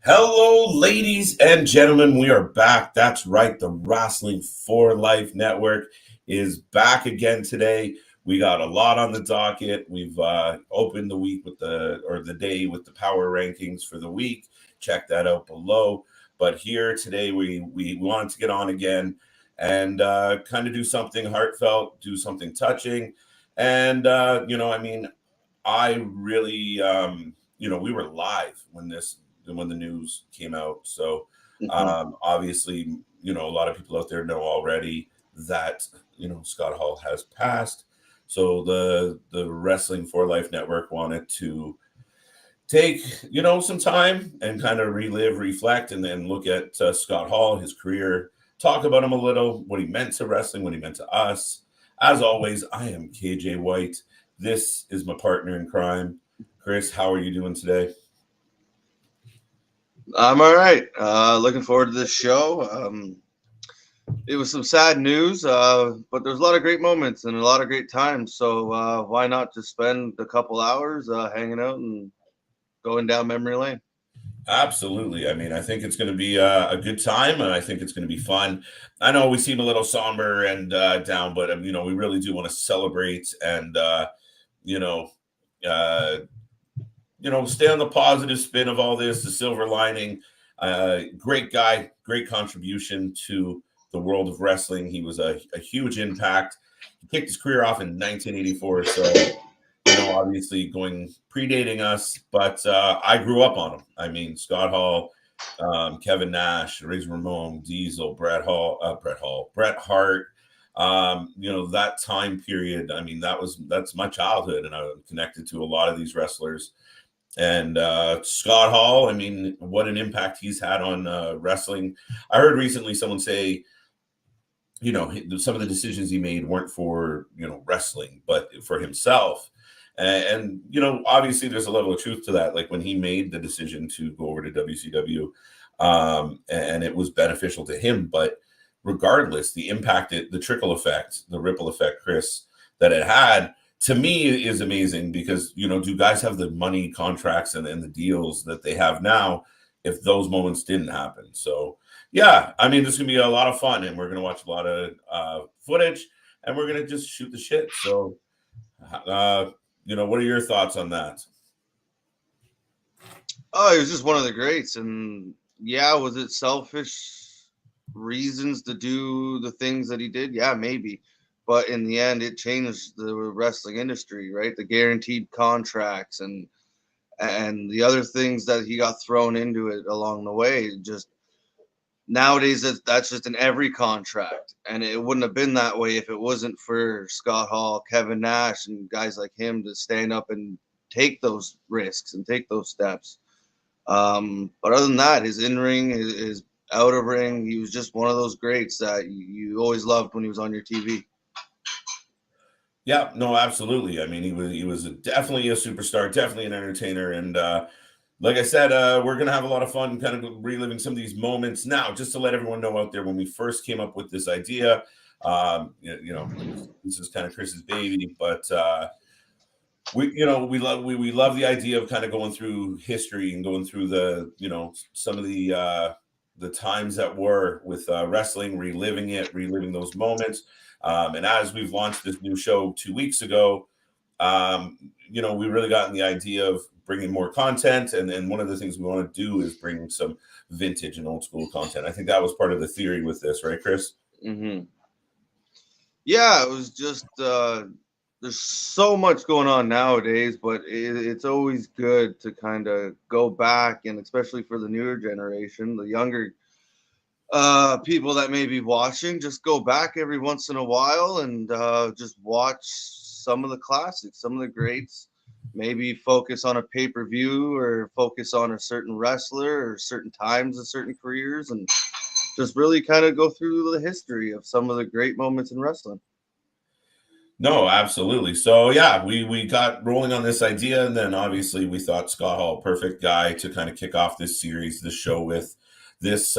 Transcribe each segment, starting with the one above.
Hello, ladies and gentlemen. We are back. That's right. The Wrasslin for Life Network is back again today. We got a lot on the docket. We've opened the week the day with the power rankings for the week. Check that out below. But here today, we wanted to get on again and kind of do something heartfelt, do something touching. And, I really, we were live when the news came out. So obviously, a lot of people out there know already that Scott Hall has passed. So the Wrestling for Life Network wanted to take some time and kind of relive, reflect, and then look at Scott Hall, his career, talk about him a little, what he meant to wrestling, what he meant to us. As always, I am KJ White. This is my partner in crime, Chris. How are you doing today? I'm all right. Looking forward to this show. It was some sad news, but there's a lot of great moments and a lot of great times. So why not just spend a couple hours hanging out and going down memory lane? Absolutely. I mean, I think it's going to be a good time, and I think it's going to be fun. I know we seem a little somber and down, but we really do want to celebrate and you know, uh, stay on the positive spin of all this, the silver lining. Great guy, great contribution to the world of wrestling. He was a huge impact. He kicked his career off in 1984, so obviously predating us, but I grew up on him. I mean, Scott Hall, Kevin Nash, Razor Ramon, Diesel, Bret Hart. That time period. I mean, that's my childhood, and I'm connected to a lot of these wrestlers. And Scott Hall, I mean, what an impact he's had on wrestling. I heard recently someone say, some of the decisions he made weren't for, wrestling, but for himself. And obviously there's a level of truth to that. Like when he made the decision to go over to WCW, and it was beneficial to him. But regardless, the impact, the trickle effect, the ripple effect, Chris, that it had, to me is amazing because, do guys have the money, contracts, and the deals that they have now if those moments didn't happen? So, yeah, I mean, this is going to be a lot of fun, and we're going to watch a lot of footage, and we're going to just shoot the shit. So, what are your thoughts on that? Oh, he was just one of the greats. And yeah, was it selfish reasons to do the things that he did? Yeah, maybe. But in the end, it changed the wrestling industry, right? The guaranteed contracts and the other things that he got thrown into it along the way. Just nowadays, that's just in every contract, and it wouldn't have been that way if it wasn't for Scott Hall, Kevin Nash, and guys like him to stand up and take those risks and take those steps. But other than that, his in ring, his out of ring, he was just one of those greats that you always loved when he was on your TV. Yeah, no, absolutely. I mean, he was definitely a superstar, definitely an entertainer, and like I said, we're gonna have a lot of fun, kind of reliving some of these moments. Now, just to let everyone know out there, when we first came up with this idea, this is kind of Chris's baby, but we love the idea of kind of going through history and going through some of the times that were with wrestling, reliving those moments. And as we've launched this new show 2 weeks ago, we really gotten the idea of bringing more content. And one of the things we want to do is bring some vintage and old school content. I think that was part of the theory with this, right, Chris? Mm-hmm. Yeah, it was just there's so much going on nowadays, but it's always good to kind of go back, and especially for the newer generation, the younger people that may be watching, just go back every once in a while and just watch some of the classics, some of the greats. Maybe focus on a pay per view or focus on a certain wrestler or certain times of certain careers, and just really kind of go through the history of some of the great moments in wrestling. No, absolutely. So yeah, we got rolling on this idea, and then obviously we thought Scott Hall, perfect guy to kind of kick off this series, this show with this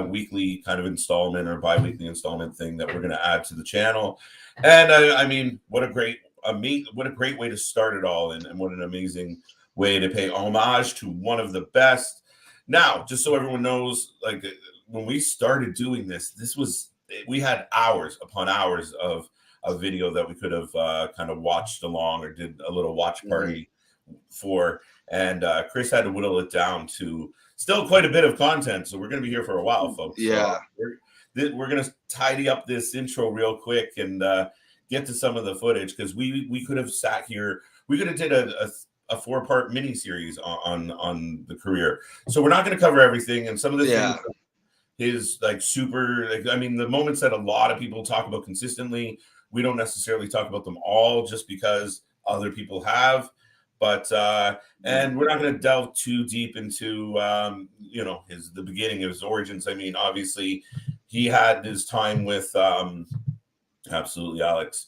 weekly kind of installment or bi-weekly installment thing that we're going to add to the channel. And I mean, what a great way to start it all, and what an amazing way to pay homage to one of the best. Now, just so everyone knows, like when we started doing this, we had hours upon hours of video that we could have kind of watched along or did a little watch Mhm. party for. And Chris had to whittle it down to still quite a bit of content. So we're going to be here for a while, folks. So Yeah. we're going to tidy up this intro real quick and get to some of the footage, because we could have sat here. We could have did a 4-part mini series on the career. So we're not going to cover everything, and some of the things Yeah. is like super. Like, I mean, the moments that a lot of people talk about consistently, we don't necessarily talk about them all just because other people have. But and we're not going to delve too deep into the beginning of his origins. I mean, obviously, he had his time with absolutely Alex,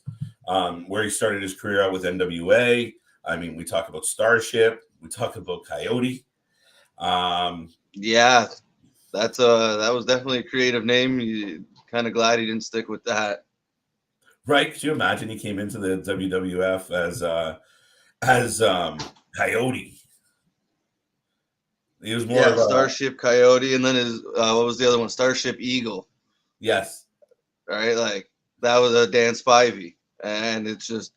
where he started his career out with NWA. I mean, we talk about Starship, we talk about Coyote. Yeah. That was definitely a creative name. You kind of glad he didn't stick with that. Right? Could you imagine he came into the WWF as Coyote? He was more Yeah, of a Starship Coyote, and then his what was the other one? Starship Eagle. yes, Right, like that was a Dan Spivey, and it's just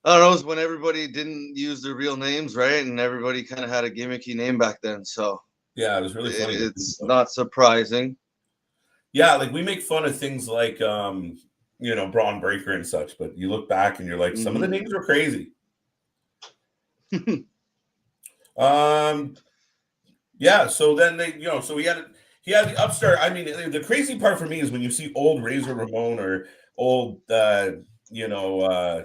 I don't know. It's when everybody didn't use their real names, right, and everybody kind of had a gimmicky name back then. So yeah, it was really funny to think it's about. not surprising. Yeah, like we make fun of things like Braun Breaker and such, but you look back and you're like, some of the Mm-hmm. names were crazy. Um, yeah, so then so he had the upstart. I mean, the crazy part for me is when you see old Razor Ramon or old you know uh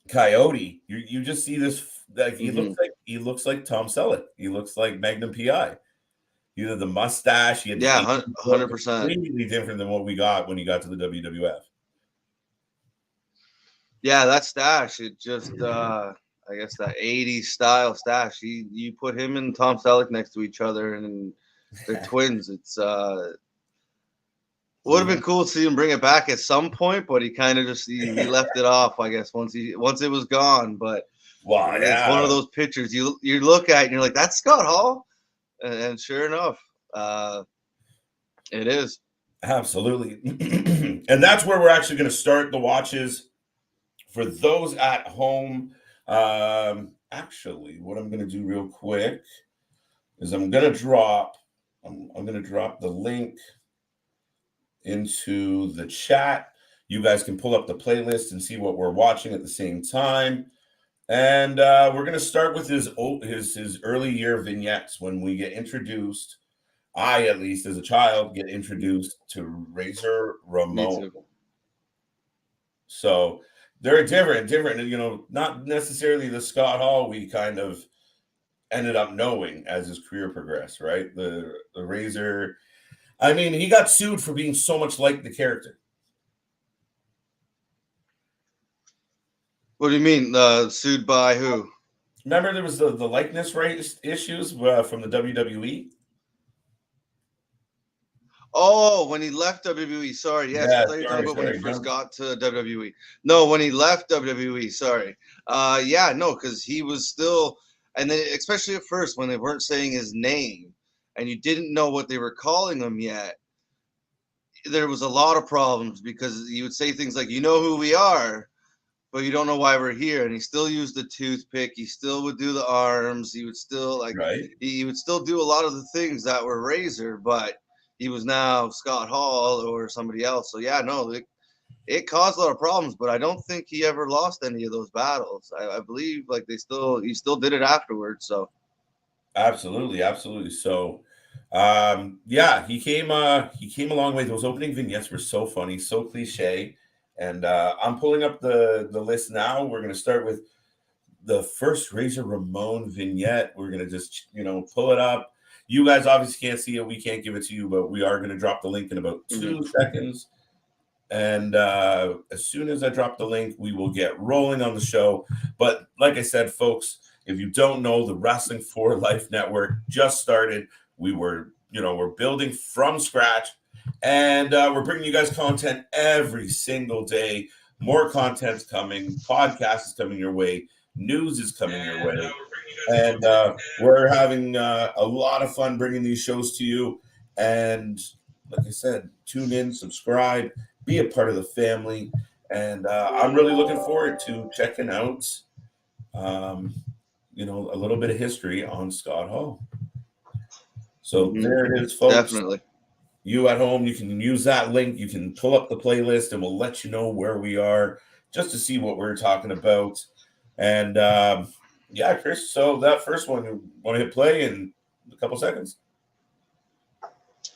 Coyote, you just see this, like Mm-hmm. he looks like Tom Selleck. He looks like Magnum PI. Either the mustache, he had the Yeah, 80s look, 100%. completely different than what we got when he got to the WWF. Yeah, that stash. It just I guess that '80s style stash. You put him and Tom Selleck next to each other, and they're twins. It's would have Mhm. been cool to see him bring it back at some point, but he kind of just he left it off. I guess once it was gone, but Wow, it's one of yeah, those pictures you look at and you're like, that's Scott Hall, and sure enough, it is. absolutely. And that's where we're actually going to start the watches for those at home. Actually, what I'm going to do real quick is I'm going to drop the link into the chat. You guys can pull up the playlist and see what we're watching at the same time. And we're going to start with his early year vignettes when we get introduced. I, at least as a child, get introduced to Razor Me Ramon. too. So they're different, not necessarily the Scott Hall we kind of ended up knowing as his career progressed, right? The Razor, I mean, he got sued for being so much like the character. What do you mean? Sued by who? Remember there was the likeness rights issues from the WWE? Oh, when he left WWE. Sorry, yes, I Yeah, thought you were talking sorry, about when he sorry. first got to WWE. No, when he left WWE. Sorry. Yeah, no, because he was still, and then especially at first when they weren't saying his name, and you didn't know what they were calling him yet. There was a lot of problems because you would say things like, "You know who we are," but you don't know why we're here. And he still used the toothpick. He still would do the arms. He would still Right? he would still do a lot of the things that were Razor, but he was now Scott Hall or somebody else. So yeah, no, it caused a lot of problems, but I don't think he ever lost any of those battles. I believe like he still did it afterwards. So Absolutely, absolutely. So yeah, he came a long way. Those opening vignettes were so funny, so cliche. And I'm pulling up the list now. We're gonna start with the first Razor Ramon vignette. We're gonna just pull it up. You guys obviously can't see it. We can't give it to you, but we are gonna drop the link in about mhm. 2 seconds. And as soon as I drop the link, we will get rolling on the show. But like I said, folks, if you don't know, the Wrestling for Life Network just started. We're building from scratch, and we're bringing you guys content every single day. More content's coming. Podcast is coming your way. News is coming your way. And we're having a lot of fun bringing these shows to you. And like I said, tune in, subscribe, be a part of the family. And I'm really looking forward to checking out, um, a little bit of history on Scott Hall. So Mm-hmm. there it is, folks. Definitely. You at home, you can use that link. You can pull up the playlist, and we'll let you know where we are just to see what we're talking about. And yeah, Chris. So that first one, you want to hit play in a couple seconds?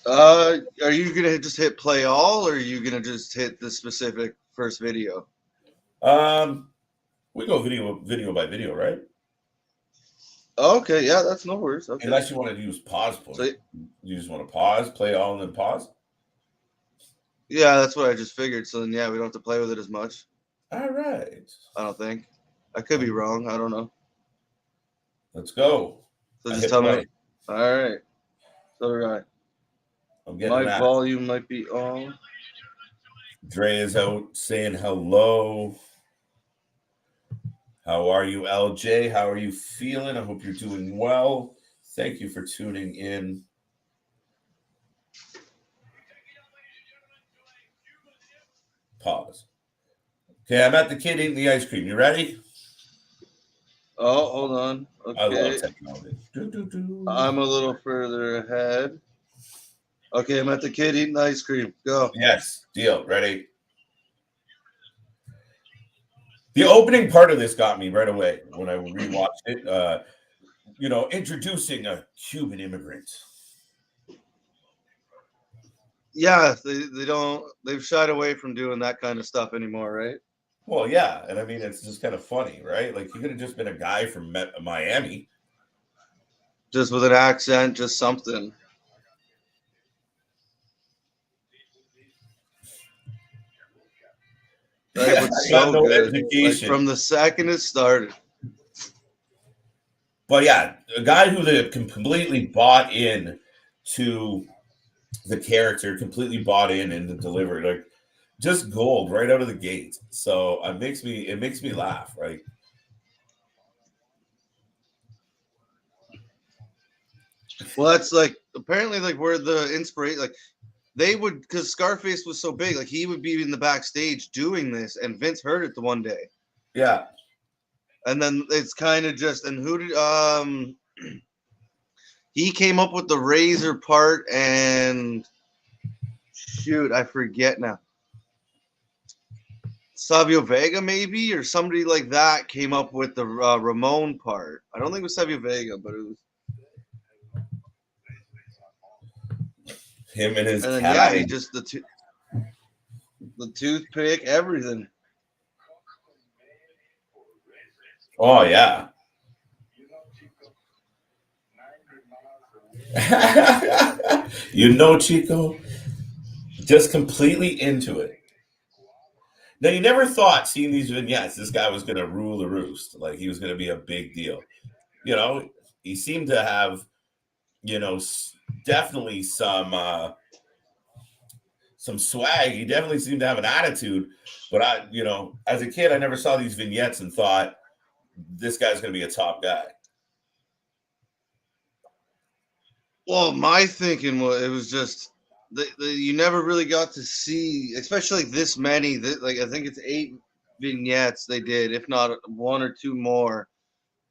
Are you gonna just hit play all, or are you gonna just hit the specific first video? Um, we go video by video, right? Okay, yeah, that's no worries. Okay, Unless you want to use pause so point. You just want to pause, play all, and then pause. yeah, that's what I just figured. So then, yeah, we don't have to play with it as much. All right. I don't think. I could be wrong. I don't know. Let's go. So I just hit tell play. me. All right. So right. I'm getting My that. volume might be on. Dre is out saying hello. How are you, LJ? How are you feeling? I hope you're doing well. Thank you for tuning in. Pause. Okay, I'm at the kid eating the ice cream. You ready? Oh, hold on. I love Okay. technology. Do. I'm a little further ahead. Okay, I'm at the kid eating ice cream. Go. Yes, deal. Ready? The opening part of this got me right away when I rewatched it. Introducing a Cuban immigrant. Yeah, they don't. They've shied away from doing that kind of stuff anymore, right? Well, yeah, and I mean it's just kind of funny, right? Like he could have just been a guy from Miami. Just with an accent, just something. Right, but I got so no good. Like education. from the second it started. But yeah, a guy who they completely bought in to the character, completely bought in the delivery, like just gold right out of the gate. So it makes me laugh, right? Well, that's like apparently like where the inspiration like they would because Scarface was so big, like he would be in the backstage doing this, and Vince heard it the one day, Yeah. and then it's kind of just and who did he came up with the razor part and shoot I forget now. Savio Vega maybe or somebody like that came up with the Ramon part. I don't think it was Savio Vega, but it was. Him and his And then yeah, he caddy. just the toothpick, everything. Oh yeah. Chico, just completely into it. Now, you never thought seeing these vignettes, this guy was going to rule the roost. Like he was going to be a big deal. You know, he seemed to have, you know, definitely some swag. He definitely seemed to have an attitude. But as a kid, I never saw these vignettes and thought this guy's going to be a top guy. Well, my thinking was it was just you never really got to see, especially like this many. Like I think it's 8 vignettes they did, if not one or two more.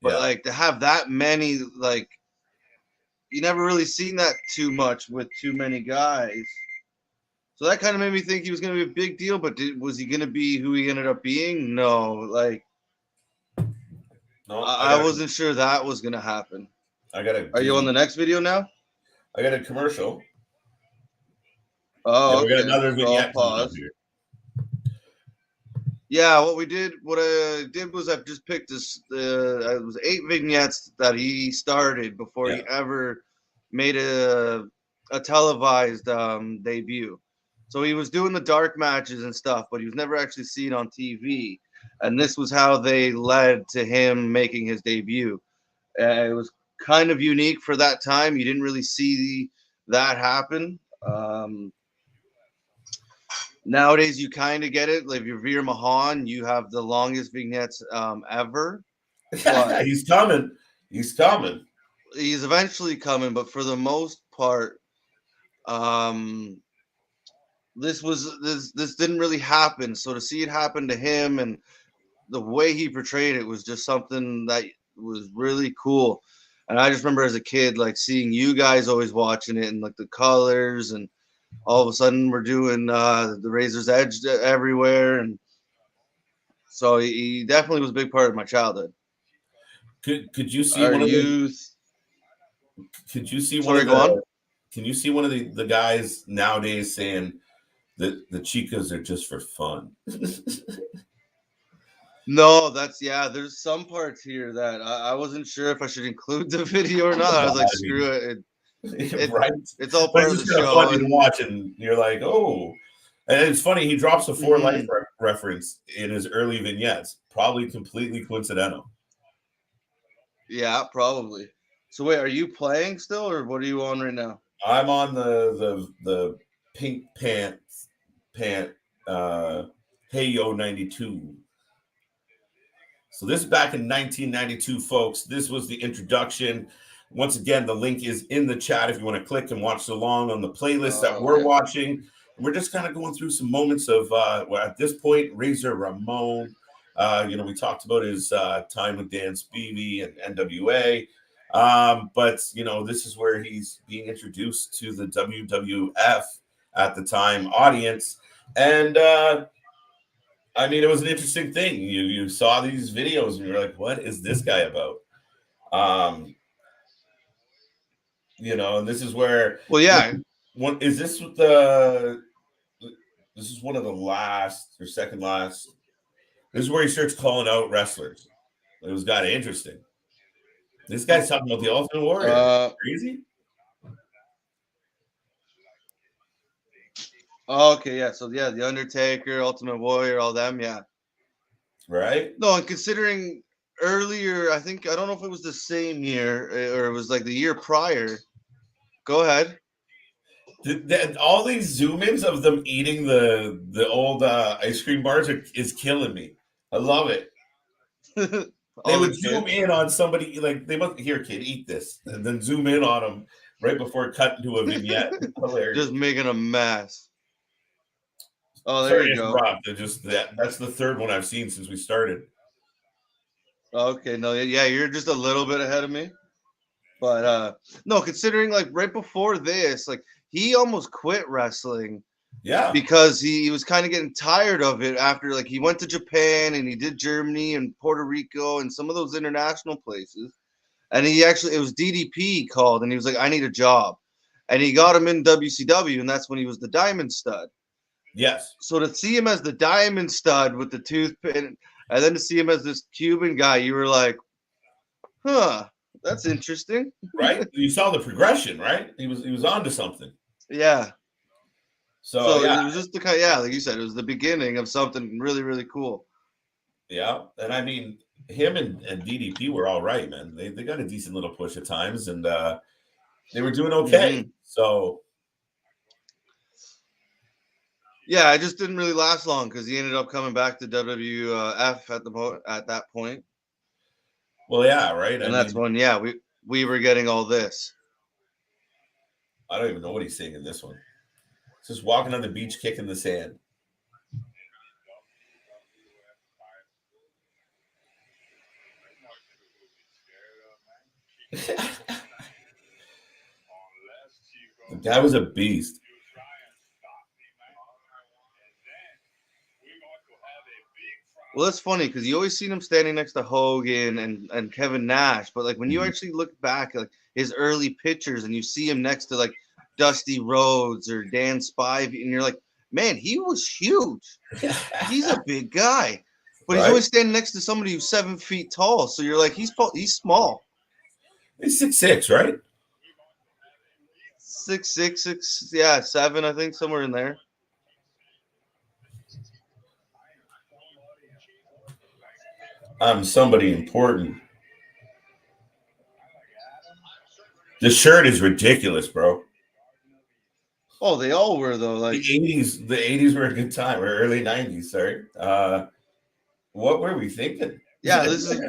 But Yeah. like to have that many, like you never really seen that too much with too many guys. So that kind of made me think he was going to be a big deal. But was he going to be who he ended up being? No, like No, I wasn't sure that was going to happen. I gotta Are you on do. the next video now? I got a commercial. Yeah, Oh, we got okay. another So I'll vignette coming up pause. here. Yeah, what I did was I just picked this. It was 8 vignettes that he started before Yeah. he ever made a televised debut. So he was doing the dark matches and stuff, but he was never actually seen on TV. And this was how they led to him making his debut. It was kind of unique for that time. You didn't really see that happen. Nowadays, you kind of get it. Like if you're Veer Mahan, you have the longest vignettes ever. But He's coming. He's coming. He's eventually coming, but for the most part, um, this didn't really happen. So to see it happen to him and the way he portrayed it was just something that was really cool. And I just remember as a kid, like seeing you guys always watching it and like the colors, and all of a sudden we're doing the Razor's Edge everywhere, and so he definitely was a big part of my childhood. Could you see Our one of the youth. could you see one Sorry, of go on. the can you see one of the guys nowadays saying that the chicas are just for fun? No, that's yeah. There's some parts here that I wasn't sure if I should include the video or not. I was like, I screw mean, it. It right? it's all But part it's of the just kind of show, funny to and watch, and you're like, oh. And it's funny, he drops a four life mhm. reference in his early vignettes, probably completely coincidental. Yeah, probably. So wait, are you playing still, or what are you on right now? I'm on the pink pant Hey Yo 92. So this is back in 1992, folks. This was the introduction. Once again, the link is in the chat if you want to click and watch along on the playlist that we're Okay. watching. And we're just kind of going through some moments of, well, at this point, Razor Ramon. We talked about his time with Dan Spivey and NWA. But, this is where he's being introduced to the WWF at the time audience. And, I mean, it was an interesting thing. You saw these videos and you're like, what is this guy about? Um, and this is where Well, yeah. what is this the this is one of the last or second last. This is where he starts calling out wrestlers. It was kind of interesting. This guy's talking about the Ultimate Warrior. Crazy, Okay, yeah. So yeah, the Undertaker, Ultimate Warrior, all them, yeah. right? No, and considering earlier, I think I don't know if it was the same year or it was like the year prior. Go ahead. All these zoom ins of them eating the old ice cream bars is killing me. I love it. They All the would zoom kids in on somebody like they must here, kid, eat this, and then zoom in on them right before it cut into a vignette. just Hilarious. making a mess. Oh, there Sorry you to go. interrupt. Just that's the third one I've seen since we started. Okay, no, yeah, you're just a little bit ahead of me. But no, considering like right before this, like he almost quit wrestling Yeah. because he was kind of getting tired of it after like he went to Japan and he did Germany and Puerto Rico and some of those international places. And he actually it was DDP called and he was like, I need a job. And he got him in WCW, and that's when he was the Diamond Stud. Yes. So to see him as the Diamond Stud with the toothpick, and then to see him as this Cuban guy, you were like, huh, that's interesting. Right. You saw the progression, right? He was on to something. Yeah. So So yeah, it was just the kind, yeah, like you said, it was the beginning of something really, really cool. yeah. And I mean, him and DDP were all right, man. They got a decent little push at times, and they were doing okay. Hmm. So Yeah, it just didn't really last long because he ended up coming back to WWF at that point, well, yeah, right. I and that's mean, when yeah we were getting all this. I don't even know what he's saying in this one. Just walking on the beach, kicking the sand. The guy was a beast. Well, that's funny because you always seen him standing next to Hogan and Kevin Nash, but like when you Mhm. actually look back like his early pictures and you see him next to like Dusty Rhodes or Dan Spivey, and you're like, man, he was huge. He's a big guy, but he's Right? always standing next to somebody who's 7 feet tall. So you're like, he's small, He's 6'6", right? 6'6", yeah, 7, I think, somewhere in there. I'm somebody important. The shirt is ridiculous, bro. Oh, they all were though. The Like, '80s were a good time, or early '90s. Sorry. What were we thinking? yeah, this is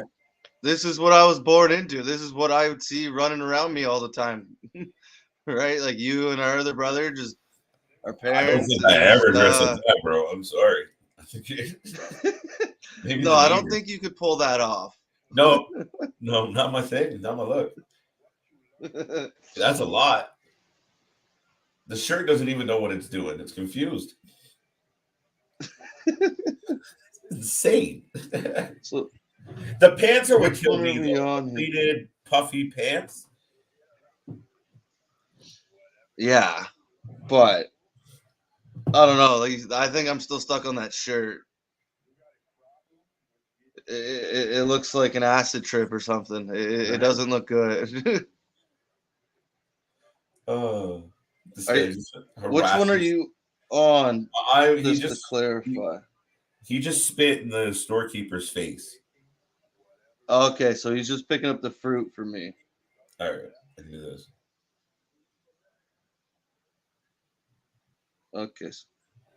This is what I was born into. This is what I would see running around me all the time. Right? Like you and our other brother, just our I don't parents, think and I just ever dress like that, bro. I'm sorry. I think maybe no, the I don't neighbors. think you could pull that off. No, no, not my thing. Not my look. That's a lot. The shirt doesn't even know what it's doing. It's confused. Insane. The So pants are what which killed one are me we though. The on here? pleated, puffy pants. Yeah, but I don't know. Like, I think I'm still stuck on that shirt. It looks like an acid trip or something. It Right. doesn't look good. Oh, this Are guy you, just which one are harasses. you on? I Just to clarify. he just spit in the storekeeper's face. Okay, so he's just picking up the fruit for me. All right, I can do this. Okay,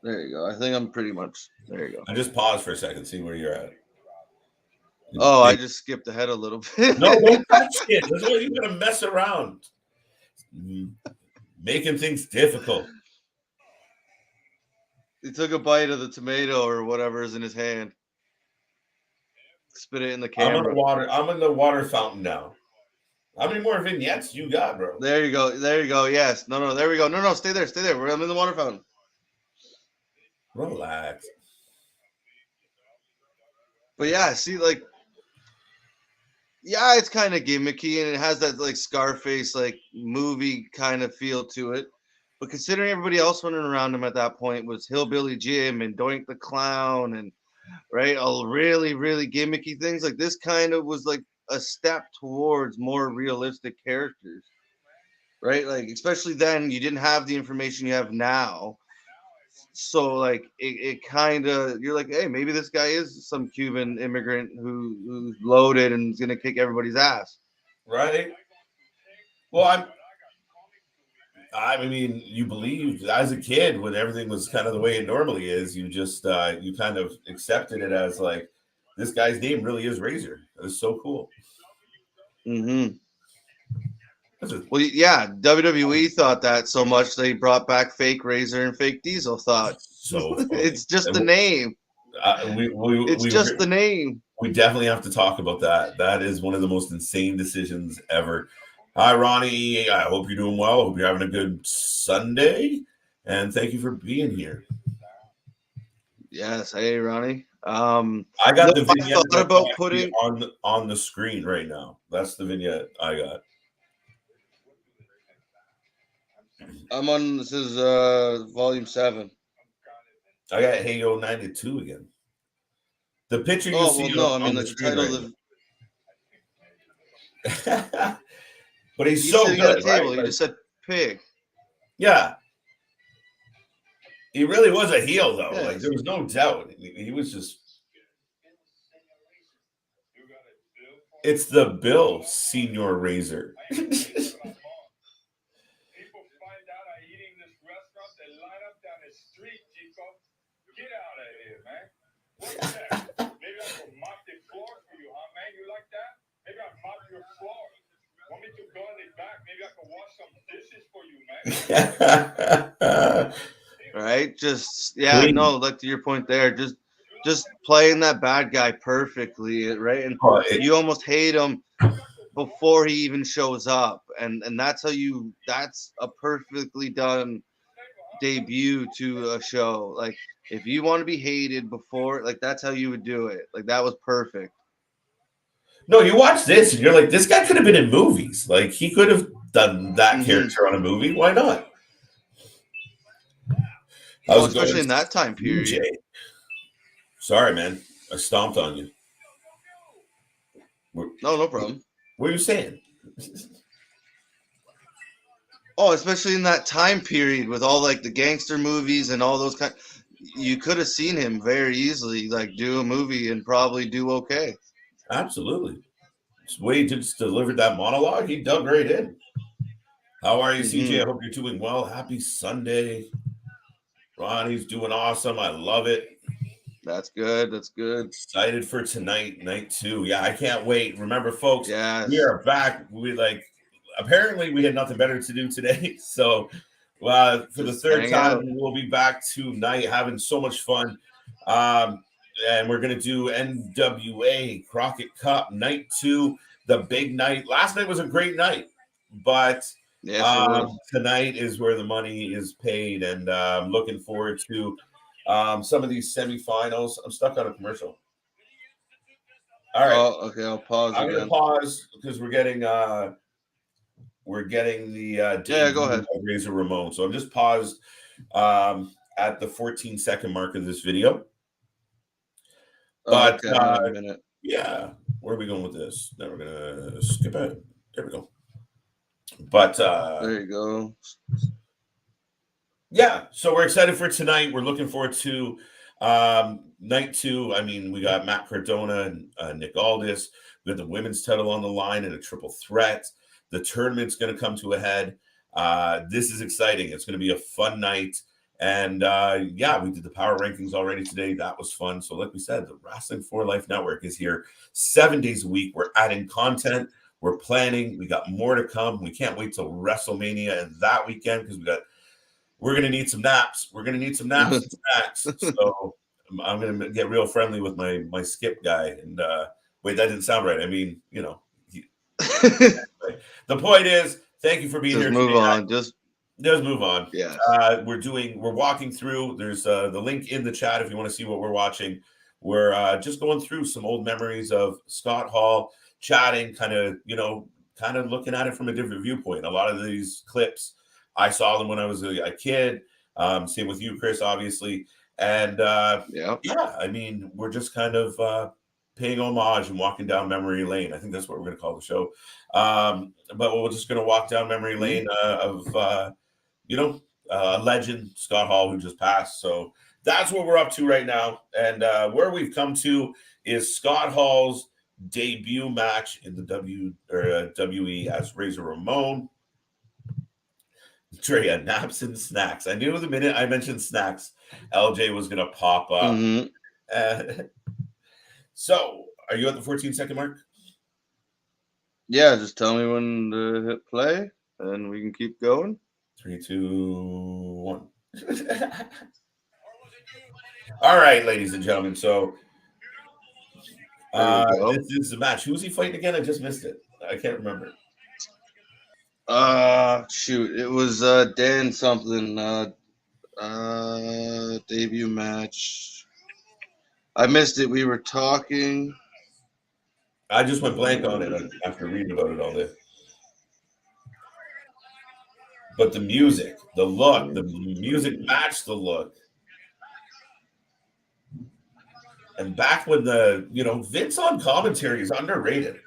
there you go. I think I'm pretty much there. You go. I just pause for a second, see where you're at. Oh, I just skipped ahead a little No, bit. don't touch it. That's why you gotta mess around. Mm, making things difficult. He took a bite of the tomato or whatever is in his hand. Spit it in the I'm on the camera. water. I'm in the water fountain now. How many more vignettes you got, bro? There you go. There you go. Yes. No, no, there we go. No, no, stay there. Stay there. I'm in the water fountain. Relax. But yeah, see, like, yeah, it's kind of gimmicky and it has that like Scarface like movie kind of feel to it. But considering everybody else running around him at that point was Hillbilly Jim and Doink the Clown and right, all really, really gimmicky things, like this kind of was like a step towards more realistic characters, right? Like especially then you didn't have the information you have now. So like it kind of you're like, hey, maybe this guy is some Cuban immigrant who's loaded and is gonna kick everybody's ass. Right? Well, I mean, you believed as a kid when everything was kind of the way it normally is. You just you kind of accepted it as like this guy's name really is Razor. It's so cool. Mm-hmm. This is Well, yeah, WWE thought that so much they brought back fake Razor and fake Diesel. Thought so funny. it's just the name. It's We just the name. we definitely have to talk about that. That is one of the most insane decisions ever. Hi, Ronnie. I hope you're doing well. I hope you're having a good Sunday, and thank you for being here. Yes. Hey, Ronnie. I No, got the I vignette thought that's about actually putting. on the screen right now. That's the vignette I got. I'm on. This is volume 7. I got Hey Yo 92 again. The picture you Oh well, see no. I mean on the like the screen title right of. now. But he's He's so sitting at a good, right? table. You Like, just said pig. yeah, he really was a heel, though. Like, there Yes. was no doubt. He was just. It's the Bill Senior Razor. Right. Just yeah. Clean. No. Like to your point there. Just playing that bad guy perfectly. Right. And Oh, you almost hate him before he even shows up, and that's how you. That's a perfectly done debut to a show. Like if you want to be hated before, like that's how you would do it. Like that was perfect. no, you watch this and you're like, this guy could have been in movies. Like, he could have done that Mm-hmm. character on a movie. Why not? Oh, How's it going, especially in that time CJ? period. Sorry, man. I stomped on you. What, No, no what problem. are you saying? Oh, especially in that time period with all like the gangster movies and all those kind. You could have seen him very easily like do a movie and probably do okay. Absolutely. Just way he just delivered that monologue. He dug right in. How are you, CJ? Mm-hmm. I hope you're doing well. Happy Sunday. Ronnie's doing awesome. I love it. That's good. That's good. Excited for tonight, night 2. Yeah, I can't wait. Remember, folks, we Yes. are back. We like apparently we had nothing better to do today. So for the Just third hang time, out. we'll be back tonight having so much fun. Um, and we're gonna do NWA Crockett Cup night 2, the big night. Last night was a great night, but Yes, it was. tonight is where the money is paid, and I'm looking forward to some of these semifinals. I'm stuck on a commercial. All right, Oh, okay. I'll pause I'm gonna again. pause because we're getting the Yeah, go debut ahead. of Razor Ramon. So I'm just paused at the 14-second mark of this video. But Okay, I need a minute. yeah, where are we going with this? Now we're gonna skip it. There we go. But There you go. yeah, so we're excited for tonight. We're looking forward to night 2. I mean, we got Matt Cardona and Nick Aldis. We got the women's title on the line in a triple threat. The tournament's going to come to a head. This is exciting. It's going to be a fun night. And yeah, we did the power rankings already today. That was fun. So, like we said, the Wrestling for Life Network is here 7 days a week. We're adding content. We're planning. We got more to come. We can't wait till WrestleMania and that weekend because we're going to need some naps. We're going to need some naps and snacks. So I'm going to get real friendly with my skip guy. And wait, that didn't sound right. I mean, the point is, thank you for being Just here move today. on. Just Move on. yes. We're walking through. There's the link in the chat if you want to see what we're watching. We're just going through some old memories of Scott Hall, chatting, kind of looking at it from a different viewpoint. A lot of these clips, I saw them when I was a kid. Same with you, Chris, obviously. And Yeah. I mean, we're just kind of paying homage and walking down memory lane. I think that's what we're going to call the show. But we're just going to walk down memory lane of a legend, Scott Hall, who just passed. So that's what we're up to right now. And where we've come to is Scott Hall's debut match in the WWE as Razor Ramon. Drea, naps and snacks. I knew the minute I mentioned snacks, LJ was going to pop up. Mm-hmm. So, are you at the 14-second mark? Yeah, just tell me when to hit play, and we can keep going. 3, 2, 1. All right, ladies and gentlemen. So, this is the match. Who's he fighting again? I just missed it. I can't remember. Shoot, it was Dan something. Debut match. I missed it. We were talking. I just went blank on it after reading about it all day. But the music, the look, the music matched the look. And back when Vince on commentary is underrated.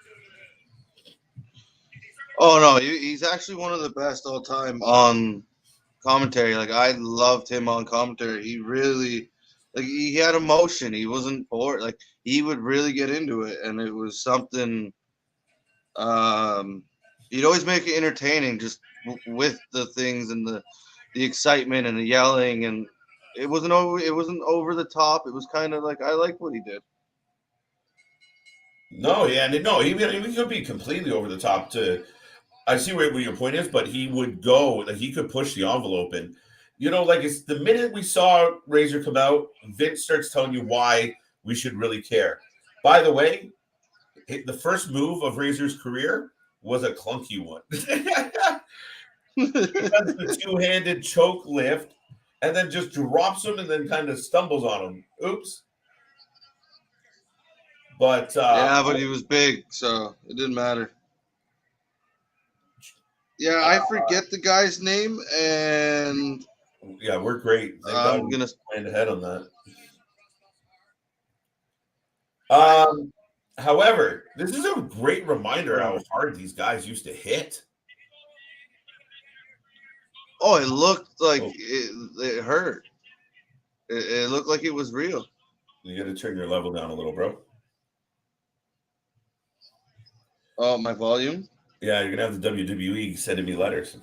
Oh no, he's actually one of the best all time on commentary. Like I loved him on commentary. He really, he had emotion. He wasn't bored. Like he would really get into it, and it was something. He'd always make it entertaining, just with the things and the excitement and the yelling, and it wasn't over the top. It was kind of like I like what he did. No, yeah, he could be completely over the top. I see where your point is, but he would go, like he could push the envelope, and it's the minute we saw Razor come out, Vince starts telling you why we should really care. By the way, the first move of Razor's career was a clunky one. He does the two-handed choke lift and then just drops him and then kind of stumbles on him. Oops. But yeah, but he was big, so it didn't matter. Yeah, I forget the guy's name, and yeah, we're great. Thank God I'm gonna plan ahead on that. However, this is a great reminder how hard these guys used to hit. Oh, it looked like it hurt. It looked like it was real. You got to turn your level down a little, bro. Oh, my volume? Yeah, you're gonna have the WWE sending me letters.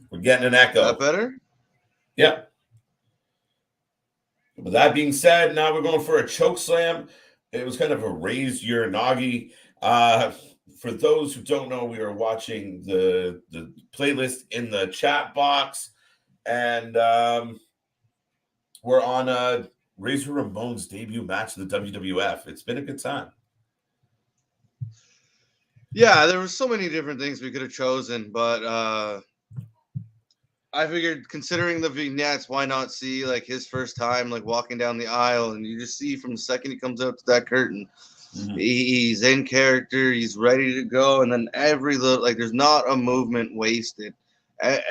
We're getting an echo. That better? Yeah. With that being said, now we're going for a choke slam. It was kind of a raise your nagi. Uh, for those who don't know, we are watching the playlist in the chat box, and we're on Razor Ramon's debut match in the WWF. It's been a good time. Yeah, there were so many different things we could have chosen, but I figured considering the vignettes, why not see like his first time like walking down the aisle, and you just see from the second he comes out to that curtain, he's in character, he's ready to go, and then every little like there's not a movement wasted.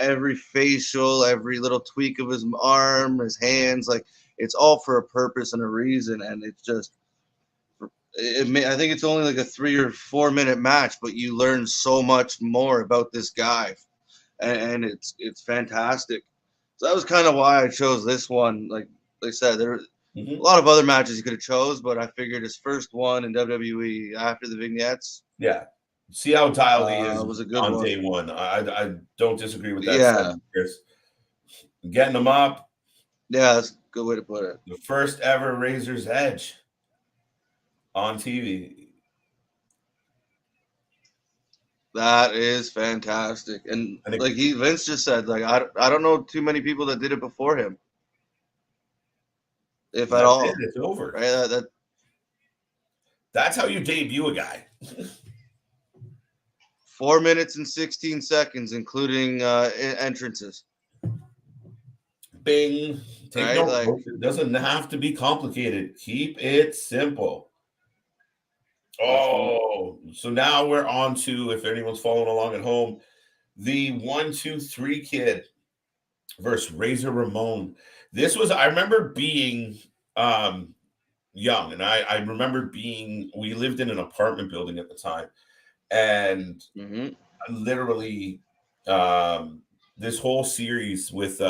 Every facial, every little tweak of his arm, his hands, like it's all for a purpose and a reason, and it's just I think it's only like a 3 or 4 minute match, but you learn so much more about this guy, and it's fantastic. So that was kind of why I chose this one. Like I said, there were a lot of other matches you could have chose, but I figured his first one in WWE after the vignettes. Yeah. See how dialed he is Was a good on one. day one. I don't disagree with that. Yeah. Chris. Getting him up. Yeah, that's a good way to put it. The first ever Razor's Edge on TV. That is fantastic. And like Vince just said, like I don't know too many people that did it before him. If at all. It's over. Right? That's how you debut a guy. 4 minutes and 16 seconds, including entrances. Bing. Take note. Like, it doesn't have to be complicated. Keep it simple. Oh, so now we're on to, if anyone's following along at home, the 1, 2, 3 Kid versus Razor Ramon. This was, I remember being young, and I remember we lived in an apartment building at the time, and literally this whole series with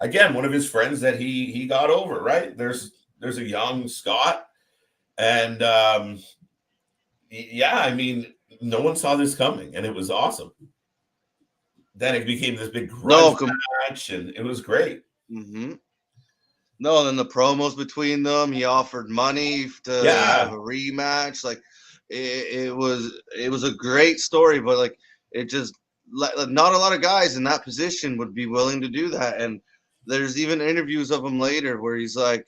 again, one of his friends that he got over, right? There's a young Scott, and yeah, I mean, no one saw this coming, and it was awesome. Then it became this big grudge match, and it was great. No, then the promos between them, he offered money to have a rematch. Like it was a great story, but like it just not a lot of guys in that position would be willing to do that. And there's even interviews of him later where he's like,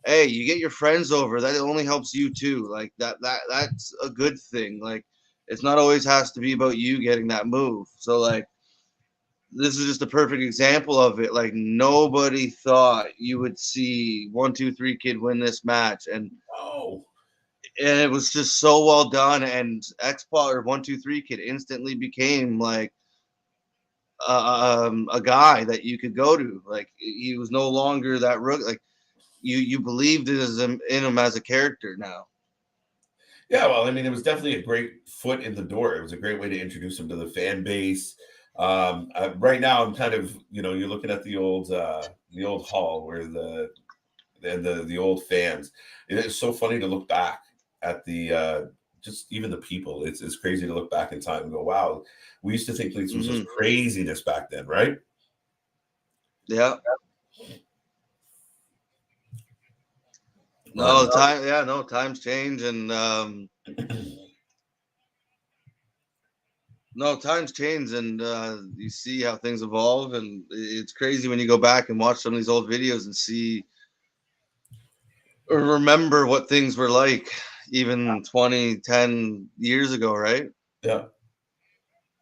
hey, you get your friends over, that only helps you too. Like that's a good thing. Like it's not always has to be about you getting that move. So like this is just a perfect example of it. Like nobody thought you would see 1, 2, 3 Kid win this match, and it was just so well done. And X-Pac or 1, 2, 3 Kid instantly became like a guy that you could go to. Like he was no longer that rookie. Like you believed in him as a character now. Yeah, well, I mean, it was definitely a great foot in the door. It was a great way to introduce him to the fan base. Right now, I'm kind of, you're looking at the old hall where the old fans. It is so funny to look back at the just even the people. It's crazy to look back in time and go, wow, we used to think this was just craziness back then, right? Yeah. No, times change, and times change, and you see how things evolve, and it's crazy when you go back and watch some of these old videos and see or remember what things were like even 10 years ago, right? Yeah.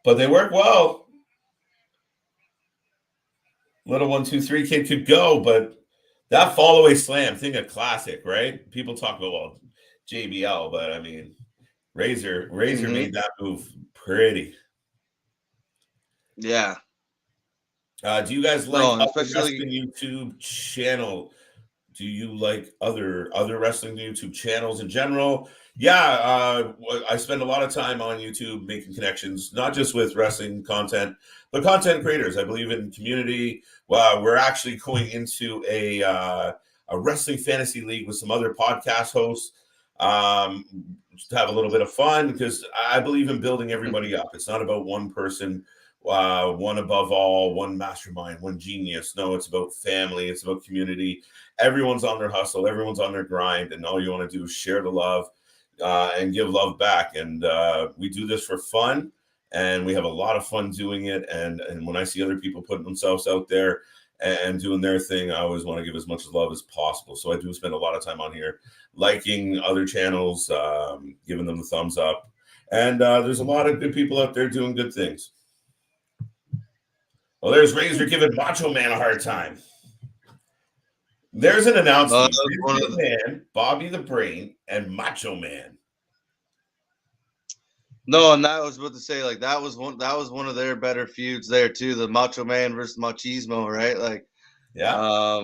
But they work well. Little 1, 2, 3 Kid could go, but that fall away slam thing, a classic, right? People talk about JBL, but I mean, Razor made that move pretty. Yeah. Do you guys like other wrestling YouTube channel? Do you like other wrestling YouTube channels in general? Yeah, I spend a lot of time on YouTube making connections, not just with wrestling content, but content creators. I believe in community. Well, we're actually going into a wrestling fantasy league with some other podcast hosts to have a little bit of fun, because I believe in building everybody up. It's not about one person one above all, one mastermind, one genius. No, it's about family, it's about community. Everyone's on their hustle, everyone's on their grind, and all you want to do is share the love and give love back. And we do this for fun, and we have a lot of fun doing it. And when I see other people putting themselves out there and doing their thing, I always want to give as much love as possible. So I do spend a lot of time on here, liking other channels, giving them the thumbs up. And there's a lot of good people out there doing good things. Well, there's Razor giving Macho Man a hard time. There's an announcement. Razor Man, Bobby the Brain, and Macho Man. No, and that was about to say, like, that was one of their better feuds there too, the Macho Man versus Machismo, right? Like, yeah.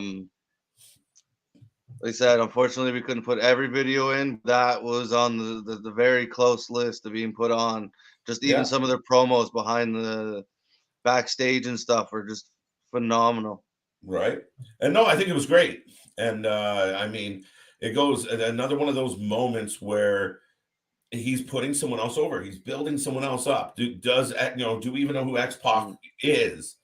Like I said, unfortunately, we couldn't put every video in. That was on the very close list of being put on. Just even some of their promos behind the backstage and stuff were just phenomenal. Right. And no, I think it was great. And I mean, it goes another one of those moments where he's putting someone else over. He's building someone else up. Do we even know who X-Pac is?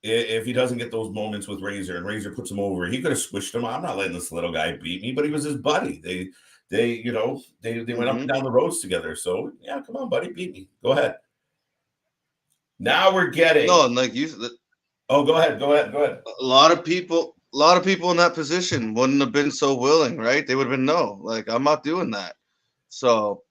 If he doesn't get those moments with Razor and Razor puts him over, he could have squished him. I'm not letting this little guy beat me, but he was his buddy. They went up and down the roads together. So yeah, come on, buddy, beat me. Go ahead. Now we're getting and like you. Oh, go ahead. A lot of people in that position wouldn't have been so willing, right? They would have been no, like, I'm not doing that. So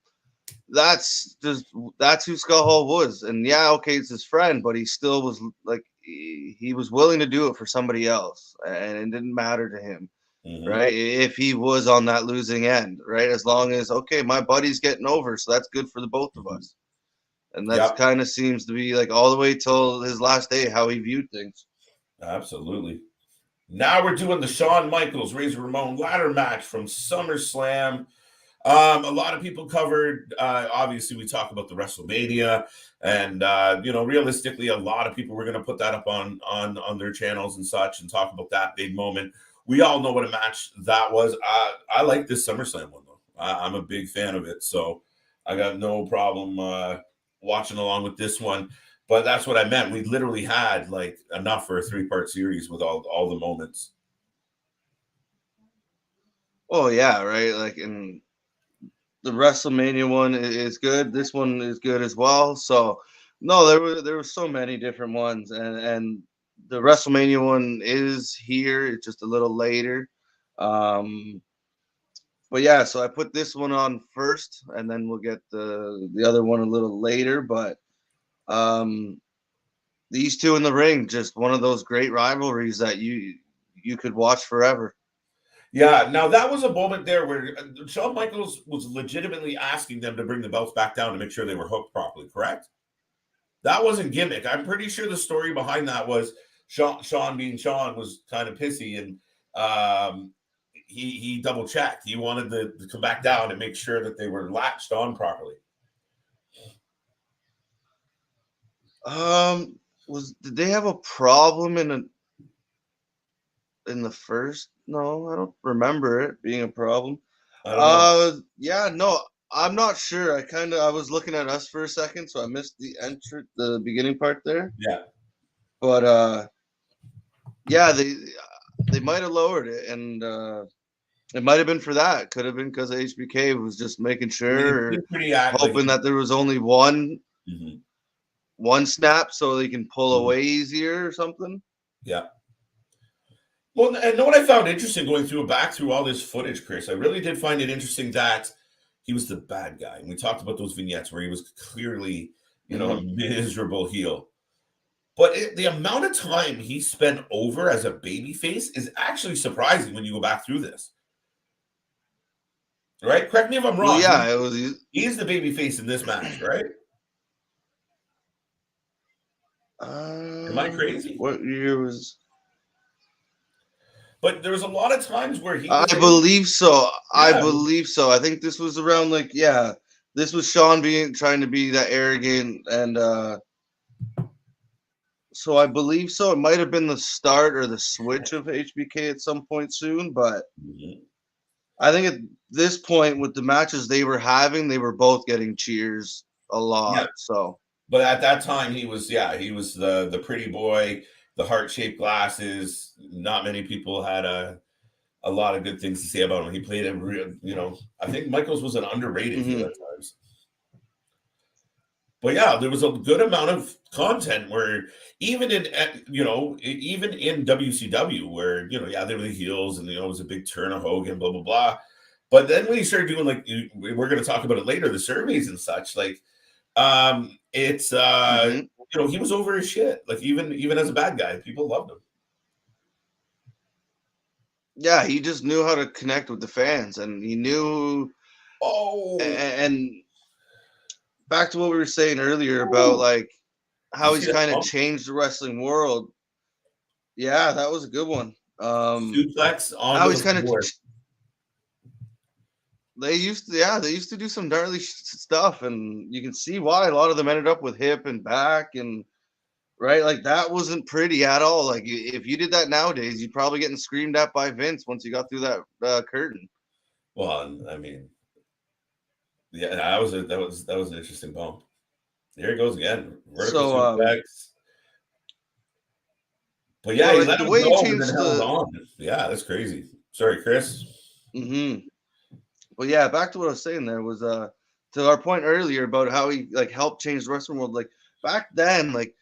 that's who Scott Hall was. And yeah, okay, it's his friend, but he still was like, he was willing to do it for somebody else, and it didn't matter to him, right? If he was on that losing end, right? As long as, okay, my buddy's getting over, so that's good for the both of us. And that's kind of seems to be like all the way till his last day how he viewed things. Absolutely. Now we're doing the Shawn Michaels Razor Ramon ladder match from SummerSlam. A lot of people covered. Obviously, we talk about the WrestleMania, and realistically, a lot of people were going to put that up on their channels and such, and talk about that big moment. We all know what a match that was. I like this SummerSlam one though. I'm a big fan of it, so I got no problem watching along with this one. But that's what I meant. We literally had like enough for a 3-part series with all the moments. Oh yeah, right. Like, in the WrestleMania one is good. This one is good as well. So no, there were so many different ones, and the WrestleMania one is here. It's just a little later. But yeah, so I put this one on first, and then we'll get the other one a little later. But these two in the ring, just one of those great rivalries that you could watch forever. Yeah, now that was a moment there where Shawn Michaels was legitimately asking them to bring the belts back down to make sure they were hooked properly, correct? That wasn't gimmick. I'm pretty sure the story behind that was Shawn being Shawn was kind of pissy, and he double checked. He wanted to come back down and make sure that they were latched on properly. Did they have a problem in the first? No, I don't remember it being a problem. Yeah, no, I'm not sure. I was looking at us for a second, so I missed the beginning part there. Yeah. But yeah, they might have lowered it, and it might have been for that. Could have been because HBK was just making sure, hoping that there was only one snap, so they can pull away easier or something. Yeah. Well, and know what I found interesting going back through all this footage, Chris? I really did find it interesting that he was the bad guy. And we talked about those vignettes where he was clearly, a miserable heel. But the amount of time he spent over as a babyface is actually surprising when you go back through this. Right? Correct me if I'm wrong. Well, yeah, he's the babyface in this match, right? Am I crazy? What year was? But there was a lot of times where I believe so. Yeah. I believe so. I think this was around this was Shawn trying to be that arrogant, and so I believe so. It might have been the start or the switch of HBK at some point soon, but I think at this point with the matches they were having, they were both getting cheers a lot. Yeah. So But at that time, he was the pretty boy, the heart shaped glasses. Not many people had a lot of good things to say about him. He played a real, I think Michaels was an underrated heel Hmm. at times. But yeah, there was a good amount of content where even in WCW where yeah, they were the heels and it was a big turn of Hogan, blah blah blah. But then when you started doing like we're going to talk about it later, the surveys and such, like it's Hmm. he was over his shit. Like even as a bad guy, people loved him. Yeah, he just knew how to connect with the fans, and he knew. Oh, And back to what we were saying earlier about ooh. like You how see he's that kind of bump? changed the wrestling world. Yeah, that was a good one. Suplex How onto he's the kind of floor. they used to do some gnarly stuff, and you can see why a lot of them ended up with hip and back and right, like that wasn't pretty at all. Like if you did that nowadays, you'd probably getting screamed at by Vince once you got through that curtain. Well, I mean, yeah, that was an interesting bump. Here it goes again. Vertical So suplex. But yeah, but he like let the him way he go and then changed held the on. Yeah, that's crazy. Sorry, Chris. hmm but yeah, back to what I was saying there was to our point earlier about how he like helped change the wrestling world. Like back then, like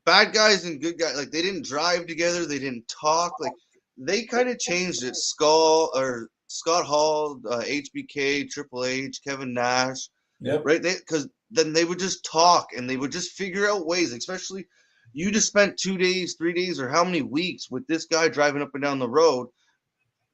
bad guys and good guys, like they didn't drive together, they didn't talk, like they kind of changed it. Skull or Scott Hall, HBK, Triple H, Kevin Nash, Yep. right? They because then they would just talk and they would just figure out ways. Especially, you just spent 2 days, 3 days, or how many weeks with this guy driving up and down the road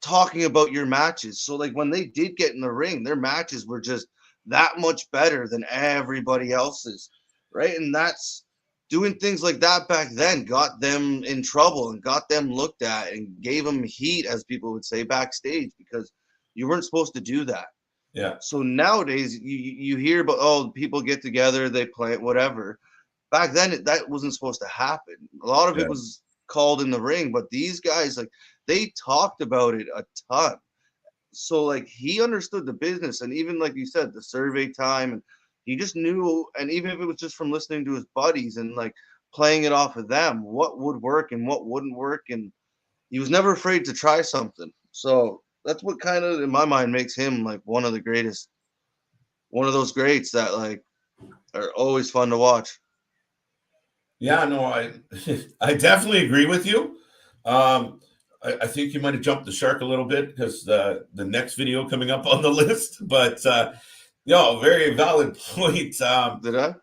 talking about your matches. So like when they did get in the ring, their matches were just that much better than everybody else's, right? And that's doing things like that back then got them in trouble and got them looked at and gave them heat, as people would say, backstage because you weren't supposed to do that. Yeah. So nowadays you hear about, oh, people get together, they play whatever. Back then that wasn't supposed to happen. A lot of Yeah. it was called in the ring, but these guys, like, they talked about it a ton. So like he understood the business, and even like you said, the survey time, and he just knew. And even if it was just from listening to his buddies and like playing it off of them, what would work and what wouldn't work, and he was never afraid to try something. So that's what kind of in my mind makes him like one of the greatest, one of those greats that like are always fun to watch. Yeah, no, I I definitely agree with you. Um, I think you might have jumped the shark a little bit because the next video coming up on the list, but very valid point. Did I?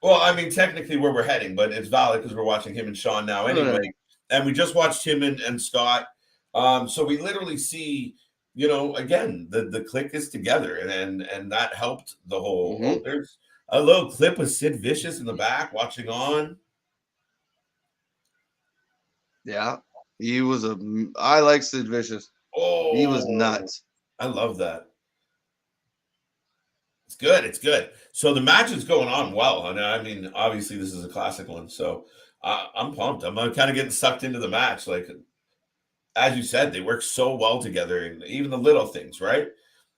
Well, I mean, technically where we're heading, but it's valid because we're watching him and Sean now Uh, anyway. And we just watched him and Scott. So we literally see, again, the click is together and that helped the whole. Oh, mm-hmm. there's a little clip with Sid Vicious in the back watching on. Yeah, he was a. I like Sid Vicious. He was Oh, nuts. I love that. It's good. It's good. So the match is going on well. And I mean, obviously this is a classic one. So I'm pumped. I'm kind of getting sucked into the match. Like as you said, they work so well together, and even the little things, right?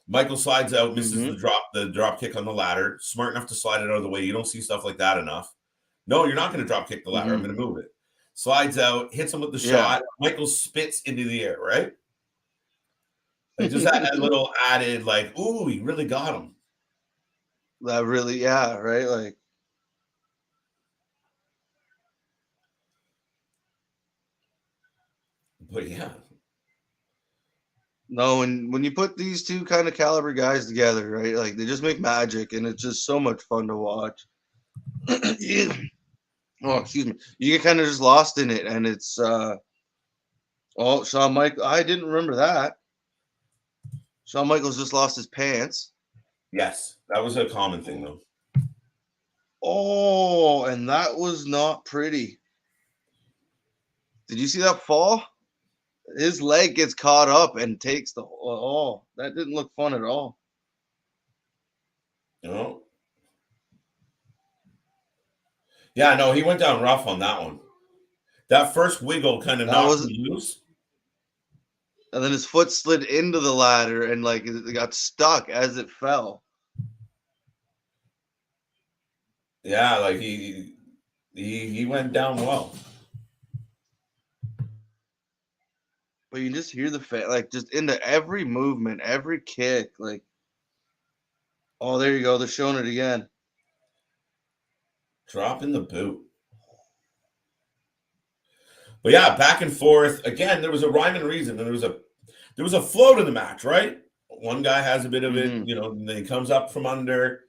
Michael slides out, misses Mm-hmm. the drop kick on the ladder. Smart enough to slide it out of the way. You don't see stuff like that enough. No, you're not going to drop kick the ladder. I'm Mm-hmm. going to move it. Slides out, hits him with the Yeah. shot. Michael spits into the air, right? Like just that little added, like, ooh, he really got him. That really, yeah, right. Like, But yeah, no, when you put these two kind of caliber guys together, right? Like they just make magic, and it's just so much fun to watch. Yeah. Oh, excuse me. You get kind of just lost in it, and it's oh, Shawn Michael. I didn't remember that. Shawn Michaels just lost his pants. yes, that was a common thing though. Oh, and that was not pretty. Did you see that fall? His leg gets caught up and takes the. Oh, that didn't look fun at all. You know? Yeah, no, he went down rough on that one. That first wiggle kind of That knocked was, him loose. and then his foot slid into the ladder and like it got stuck as it fell. Yeah, like he went down well. But you just hear the like just into every movement, every kick, like, oh, there you go, they're showing it again. Dropping the boot. But yeah, back and forth. Again, there was a rhyme and reason, and there was a flow to the match, right? One guy has a bit of it, Mm-hmm. and then he comes up from under.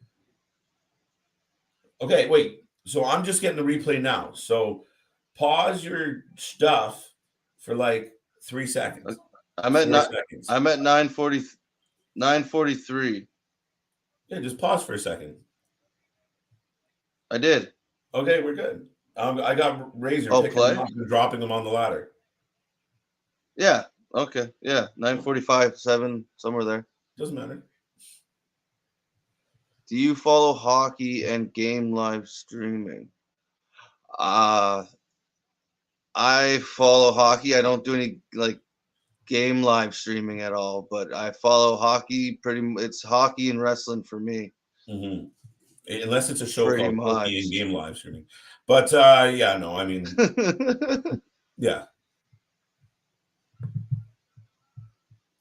Okay, wait. So I'm just getting the replay now. So pause your stuff for like 3 seconds, I'm at 4 seconds. I'm at 943. Yeah, just pause for a second. I did. Okay, we're good. I got Razor Oh, picking him play? up and dropping him on the ladder. Yeah. Okay. Yeah. 9:45, 7, somewhere there. Doesn't matter. Do you follow hockey and game live streaming? Uh I follow hockey. I don't do any like game live streaming at all, but I follow hockey it's hockey and wrestling for me. Hmm. Unless it's a show Pretty called Pokey and much. Game Live Streaming. But yeah, no, I mean, yeah.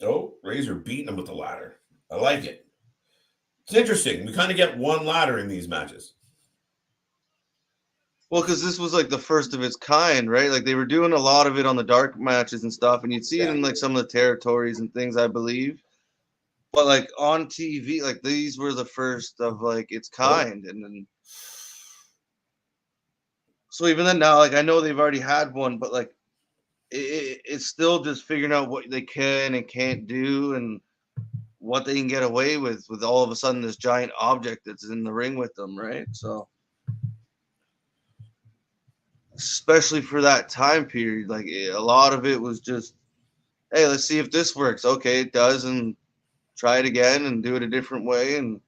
Oh, Razor beating him with the ladder. I like it. It's interesting. We kind of get one ladder in these matches. Well, because this was like the first of its kind, right? Like they were doing a lot of it on the dark matches and stuff, and you'd see it Yeah. in like some of the territories and things, I believe. But like on TV, like these were the first of like its Oh, kind, and then so even then now, like I know they've already had one, but like it's still just figuring out what they can and can't do, and what they can get away with all of a sudden this giant object that's in the ring with them, right? So especially for that time period, like a lot of it was just, hey, let's see if this works. Okay, it does, and try it again and do it a different way. And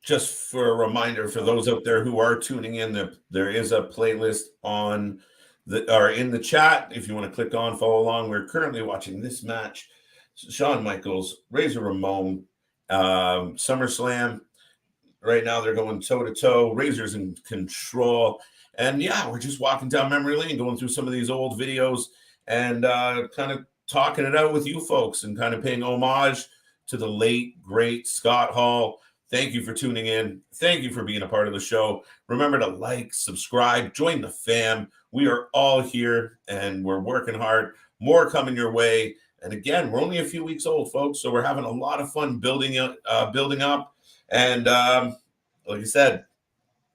just for a reminder for those out there who are tuning in, there is a playlist on in the chat if you want to click on follow along. We're currently watching this match: Shawn Michaels, Razor Ramon, SummerSlam. Right now they're going toe to toe. Razor's in control, and yeah, we're just walking down memory lane, going through some of these old videos and kind of talking it out with you folks and kind of paying homage to the late great Scott Hall. Thank you for tuning in. Thank you for being a part of the show. Remember to like, subscribe, join the fam. We are all here and we're working hard. More coming your way. And again, we're only a few weeks old, folks, so we're having a lot of fun building up. And like I said,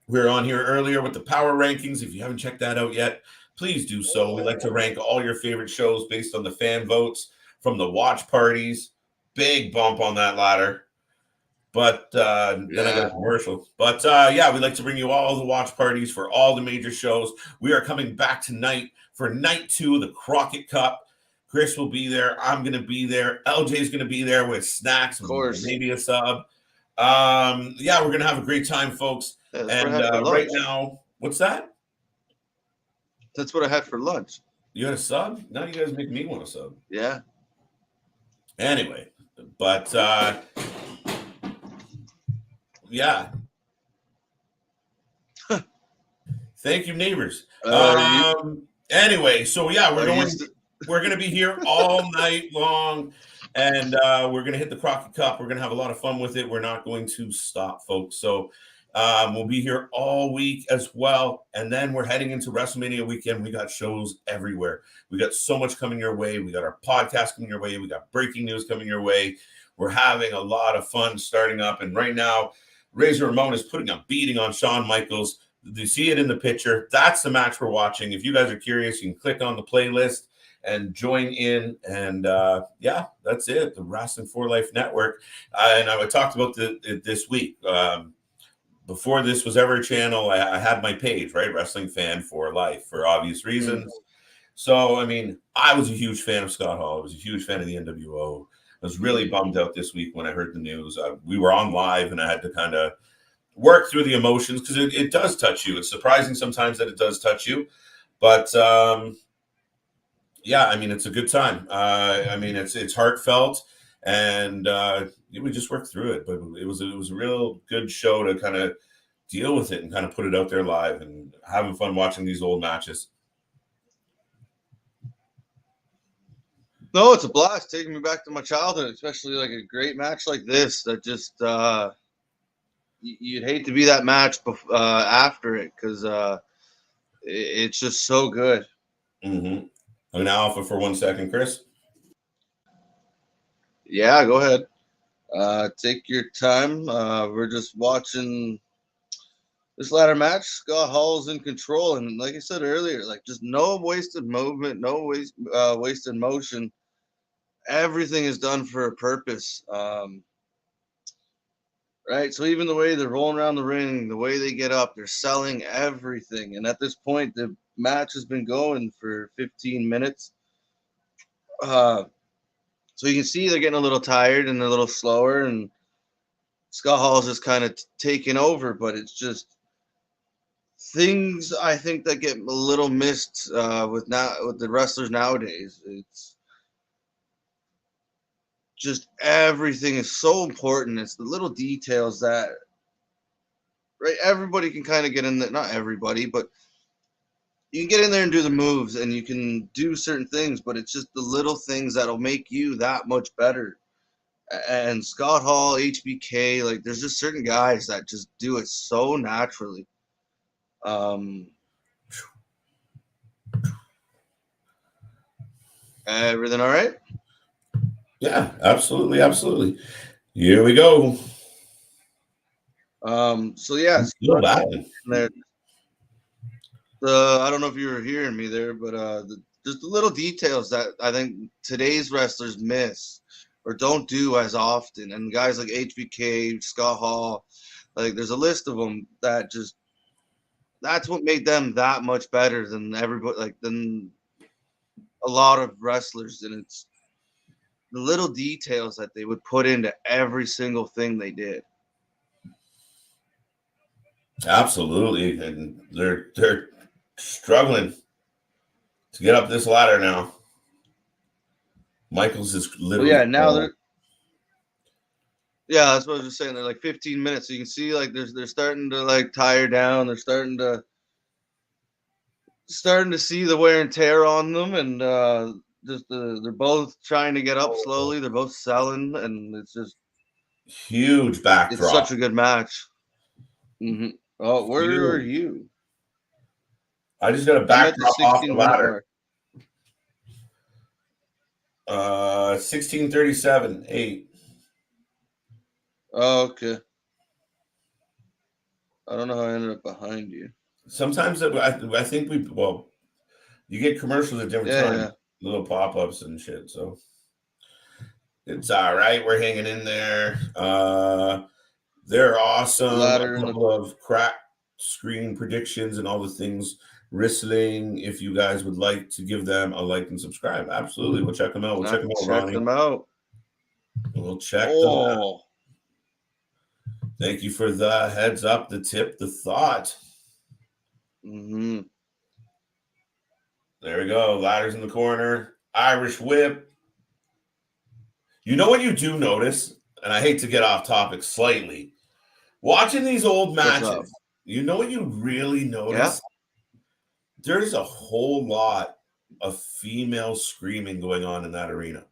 we were on here earlier with the power rankings. If you haven't checked that out yet, please do so. We like to rank all your favorite shows based on the fan votes from the watch parties. Big bump on that ladder. But then I got a commercial. But yeah, we like to bring you all the watch parties for all the major shows. We are coming back tonight for night 2 of the Crockett Cup. Chris will be there. I'm going to be there. LJ's going to be there with snacks, of course, maybe a sub. Yeah, we're going to have a great time, folks. yeah, that's what And I had for right lunch. now, what's that? That's what I had for lunch. You had a sub? Now you guys make me want a sub. Yeah. Anyway, but yeah. Thank you, neighbors. Anyway, so yeah, we're going to be here all night long, and we're going to hit the Crockett Cup. We're going to have a lot of fun with it. We're not going to stop, folks. So we'll be here all week as well, and then we're heading into WrestleMania weekend. We got shows everywhere. We got so much coming your way. We got our podcast coming your way. We got breaking news coming your way. We're having a lot of fun starting up, and right now, Razor Ramon is putting a beating on Shawn Michaels. You see it in the picture. That's the match we're watching. If you guys are curious, you can click on the playlist and join in. And yeah, that's it. The Wrasslin for Life Network. And I talked about this week. Before this was ever a channel, I had my page, right? Wrestling Fan for Life, for obvious reasons. So, I mean, I was a huge fan of Scott Hall. I was a huge fan of the NWO. I was really bummed out this week when I heard the news. We were on live and I had to kind of work through the emotions because it does touch you. It's surprising sometimes that it does touch you. But yeah, I mean, it's a good time. I mean, it's heartfelt. and we just worked through it. But it was a real good show to kind of deal with it and kind of put it out there live and having fun watching these old matches. No, it's a blast taking me back to my childhood, especially like a great match like this that just you'd hate to be that match after it because it's just so good. Mm-hmm. I'm now offer for 1 second, Chris. Yeah, go ahead. Take your time. We're just watching this ladder match. Scott Hall's in control, and like I said earlier, like just no wasted movement, no wasted motion. Everything is done for a purpose. Right. So even the way they're rolling around the ring, the way they get up, they're selling everything. And at this point, the match has been going for 15 minutes. Uh, so you can see they're getting a little tired and a little slower, and Scott Hall's just kind of taking over. But it's just things I think that get a little missed with the wrestlers nowadays. It's just everything is so important. It's the little details that right everybody can kind of get in there. Not everybody, but you can get in there and do the moves and you can do certain things, but it's just the little things that'll make you that much better. And Scott Hall, HBK, like there's just certain guys that just do it so naturally. Everything all right? Yeah, absolutely, absolutely. Here we go. So yeah, Feel Scott that. Hall in there. I don't know if you were hearing me there, but just the little details that I think today's wrestlers miss or don't do as often. And guys like HBK, Scott Hall, like there's a list of them that just that's what made them that much better than everybody, like than a lot of wrestlers. And it's the little details that they would put into every single thing they did. Absolutely, and they're struggling to get up this ladder now. Michaels is Well, literally yeah, now falling. they're yeah, that's what I was just saying. They're like 15 minutes. So you can see like they're starting to like tire down. They're starting to see the wear and tear on them, and they're both trying to get up slowly. They're both selling, and Huge it's such backdrop. a good match. Mm-hmm. Oh, where are Huge. you? I just got a I'm at the backdrop off the 16-minute ladder. mark. 16:37, 8. Oh, okay. I don't know how I ended up behind you. Sometimes I think you get commercials at different Yeah, times, yeah. little pop ups and shit. So it's all right. We're hanging in there. They're awesome. A Ladder in the. couple of crack screen predictions and all the things. Wrestling. If you guys would like to give them a like and subscribe, absolutely. We'll check them out. We'll check them out, Check Ronnie. them out. We'll check them out. Oh. Thank you for the heads up, the tip, the thought. Mm-hmm. There we go. Ladders in the corner. Irish whip. You know what you do notice, and I hate to get off topic slightly. Watching these old What's up? matches, you know what you really Yeah. notice? There's a whole lot of female screaming going on in that arena.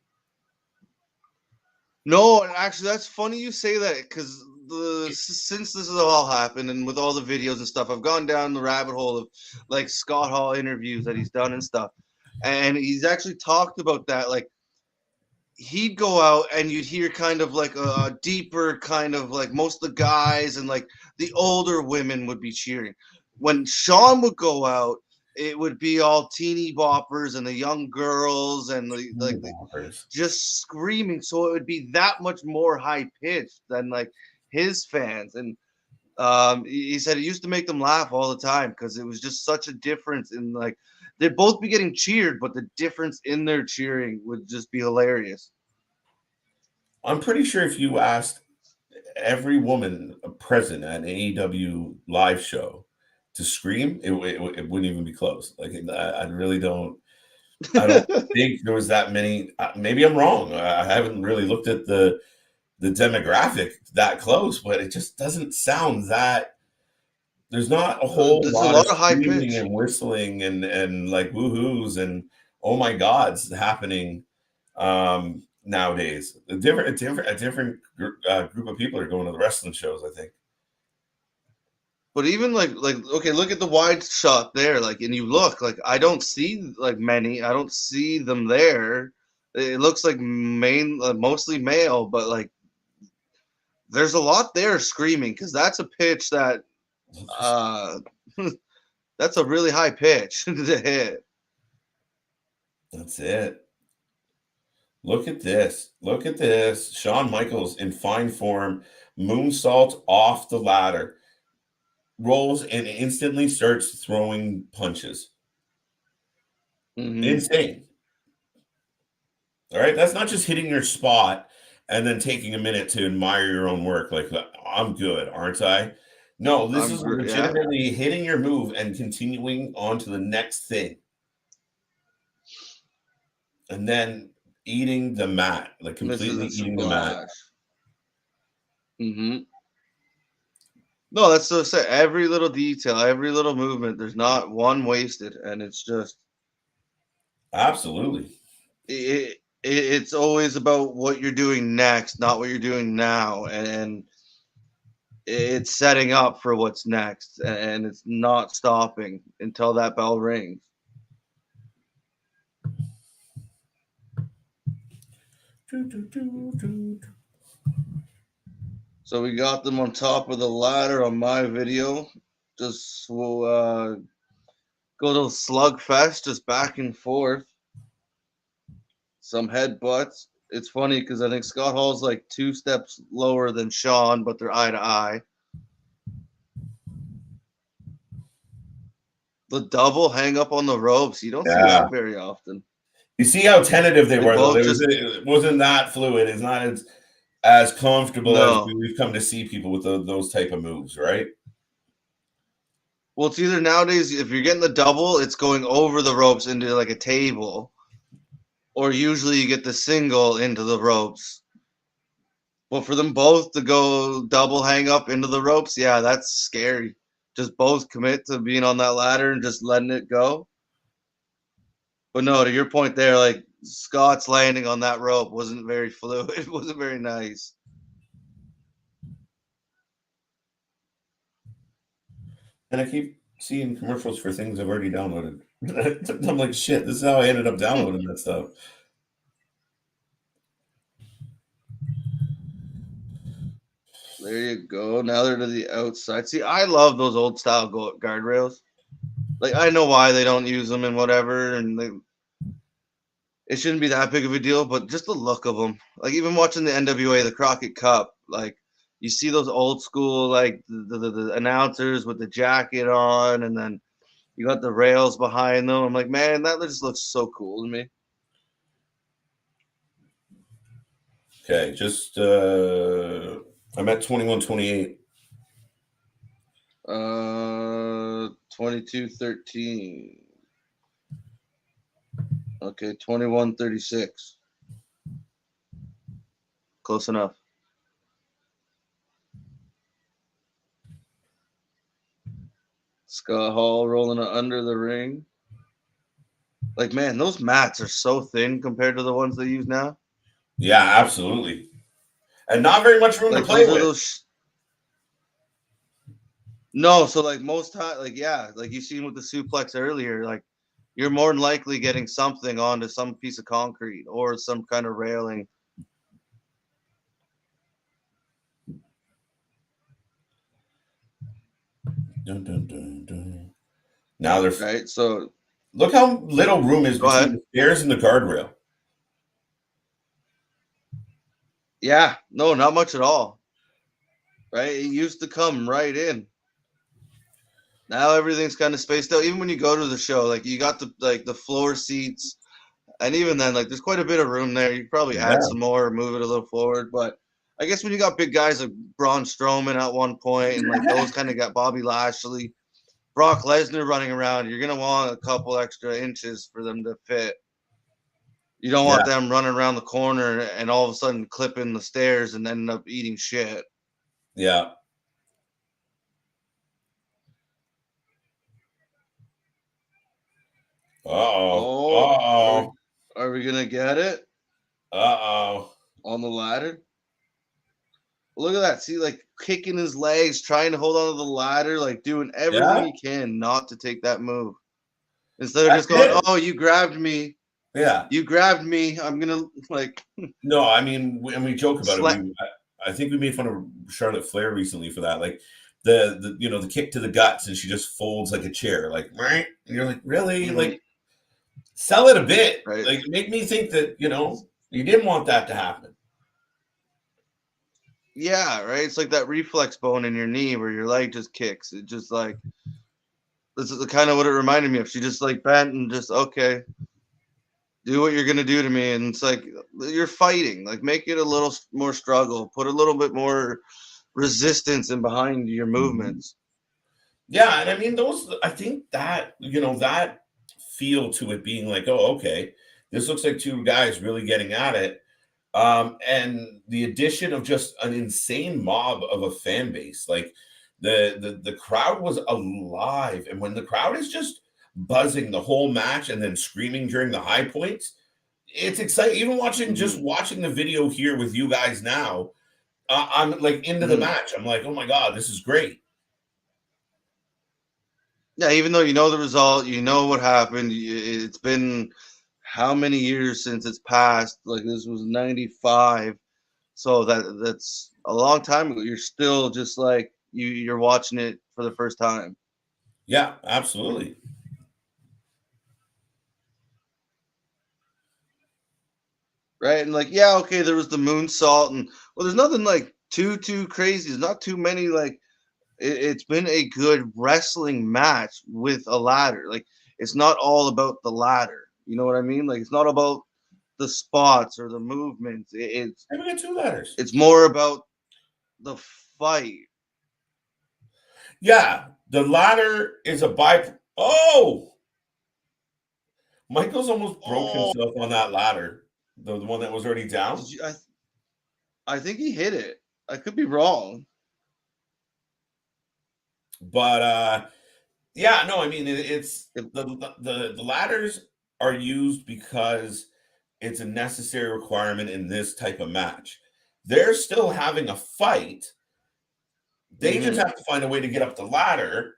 No, and actually, that's funny you say that because since this has all happened and with all the videos and stuff, I've gone down the rabbit hole of like Scott Hall interviews that he's done and stuff, and he's actually talked about that. Like he'd go out and you'd hear kind of like a deeper kind of like most of the guys and like the older women would be cheering. When Sean would go out, it would be all teeny boppers and the young girls and just screaming. So it would be that much more high pitched than like his fans. And he said it used to make them laugh all the time because it was just such a difference in like they'd both be getting cheered, but the difference in their cheering would just be hilarious. I'm pretty sure if you asked every woman present at an AEW live show to scream, it wouldn't even be close. Like I really don't. I don't think there was that many. Maybe I'm wrong. I haven't really looked at the demographic that close, but it just doesn't sound that. There's not a whole There's a lot of lot of high screaming pitch. and whistling and like woohoos and oh my gods happening nowadays. A different group of people are going to the wrestling shows. I think. But even like okay, look at the wide shot there. Like, and you look like I don't see like many. I don't see them there. It looks like mostly male, but like there's a lot there screaming because that's a pitch that uh that's a really high pitch to hit. That's it. Look at this. Look at this. Shawn Michaels in fine form, moonsault off the ladder, rolls and instantly starts throwing punches. Mm-hmm. Insane. All right. That's not just hitting your spot and then taking a minute to admire your own work. Like, I'm good, aren't I? No, this is Yeah. legitimately hitting your move and continuing on to the next thing. And then eating the mat, like Misses completely a eating the mat. splash. Mm-hmm. No, that's so sad. Every little detail, every little movement, there's not one wasted, and it's just Absolutely. it's always about what you're doing next, not what you're doing now, and it's setting up for what's next, and it's not stopping until that bell rings. So we got them on top of the ladder on my video. Just we'll go to slugfest, just back and forth. Some headbutts. It's funny because I think Scott Hall's like 2 steps lower than Sean, but they're eye to eye. The double hang up on the ropes. You don't see Yeah. that very often. You see how tentative they They were, though. both just It wasn't that fluid. It's not as comfortable as no. we've come to see people with those type of moves, right? Well, it's either nowadays if you're getting the double, it's going over the ropes into like a table, or usually you get the single into the ropes. But for them both to go double hang up into the ropes, yeah, that's scary. Just both commit to being on that ladder and just letting it go. But no, to your point there, like Scott's landing on that rope wasn't very fluid. It wasn't very nice. And I keep seeing commercials for things I've already downloaded. I'm like, shit, this is how I ended up downloading that stuff. There you go. Now they're to the outside. See, I love those old style guardrails. Like I know why they don't use them and whatever, and it shouldn't be that big of a deal. But just the look of them, like even watching the NWA, the Crockett Cup, like you see those old school like the announcers with the jacket on, and then you got the rails behind them. I'm like, man, that just looks so cool to me. Okay, just I'm at 21-28. 22-13. Okay, 21-36. Close enough. Scott Hall rolling it under the ring. Like, man, those mats are so thin compared to the ones they use now. Yeah, absolutely. And not very much room to Like, play those are with. those. No, so like most time, like yeah, like you seen with the suplex earlier, like you're more than likely getting something onto some piece of concrete or some kind of railing. Dun, dun, dun, dun. Now they're Right. So look how little room is go between ahead. the stairs and the guardrail. Yeah. No, not much at all. Right. It used to come right in. Now everything's kind of spaced out. Even when you go to the show, like you got the floor seats, and even then, like there's quite a bit of room there. You could probably add Yeah. some more, or move it a little forward. But I guess when you got big guys like Braun Strowman at one point, and like those kind of got Bobby Lashley, Brock Lesnar running around, you're gonna want a couple extra inches for them to fit. You don't want Yeah, them running around the corner and all of a sudden clipping the stairs and end up eating shit. yeah. Uh-oh. Oh, Uh-oh. are we gonna get it Uh-oh. on the ladder? Look at that. See, like kicking his legs, trying to hold on to the ladder, like doing everything Yeah, he can not to take that move. Instead of that's just going, it. "Oh, you grabbed me. Yeah. You grabbed me. I'm gonna like No, I mean, and we joke about it. slap." I think we made fun of Charlotte Flair recently for that. Like the kick to the guts, and she just folds like a chair, like right. And you're like, really? Mhm, Like, sell it a bit. right? Like, make me think that you didn't want that to happen. Yeah, right. It's like that reflex bone in your knee where your leg just kicks. It just like this is kind of what it reminded me of. She just like bent and just okay, do what you're gonna do to me, and it's like you're fighting. Like make it a little more struggle. Put a little bit more resistance in behind your Mhm. movements. Yeah, and I mean those. I think that that feel to it being like, oh, okay, this looks like two guys really getting at it. And the addition of just an insane mob of a fan base, like the crowd was alive, and when the crowd is just buzzing the whole match and then screaming during the high points, it's exciting. Even Hmm. watching the video here with you guys now, I'm like into the Hmm. match. I'm like, oh my god, this is great. Yeah, even though you know the result, you know what happened. It's been how many years since it's passed? Like this was '95, so that's a long time ago. You're still just like you're watching it for the first time. Yeah, absolutely. Right? And like, yeah, okay, there was the moonsault, and well, there's nothing like too crazy. There's not too many like. It's been a good wrestling match with a ladder. Like, it's not all about the ladder. You know what I mean? Like, it's not about the spots or the movements. And we got two letters. It's more about the fight. Yeah, the ladder is a by. Oh, Michael's almost broke Oh, himself on that ladder, the one that was already did down. you? I think he hit it. I could be wrong. But yeah, no, I mean it's If- the ladders are used because it's a necessary requirement in this type of match. They're still having a fight. They just mhm. have to find a way to get up the ladder.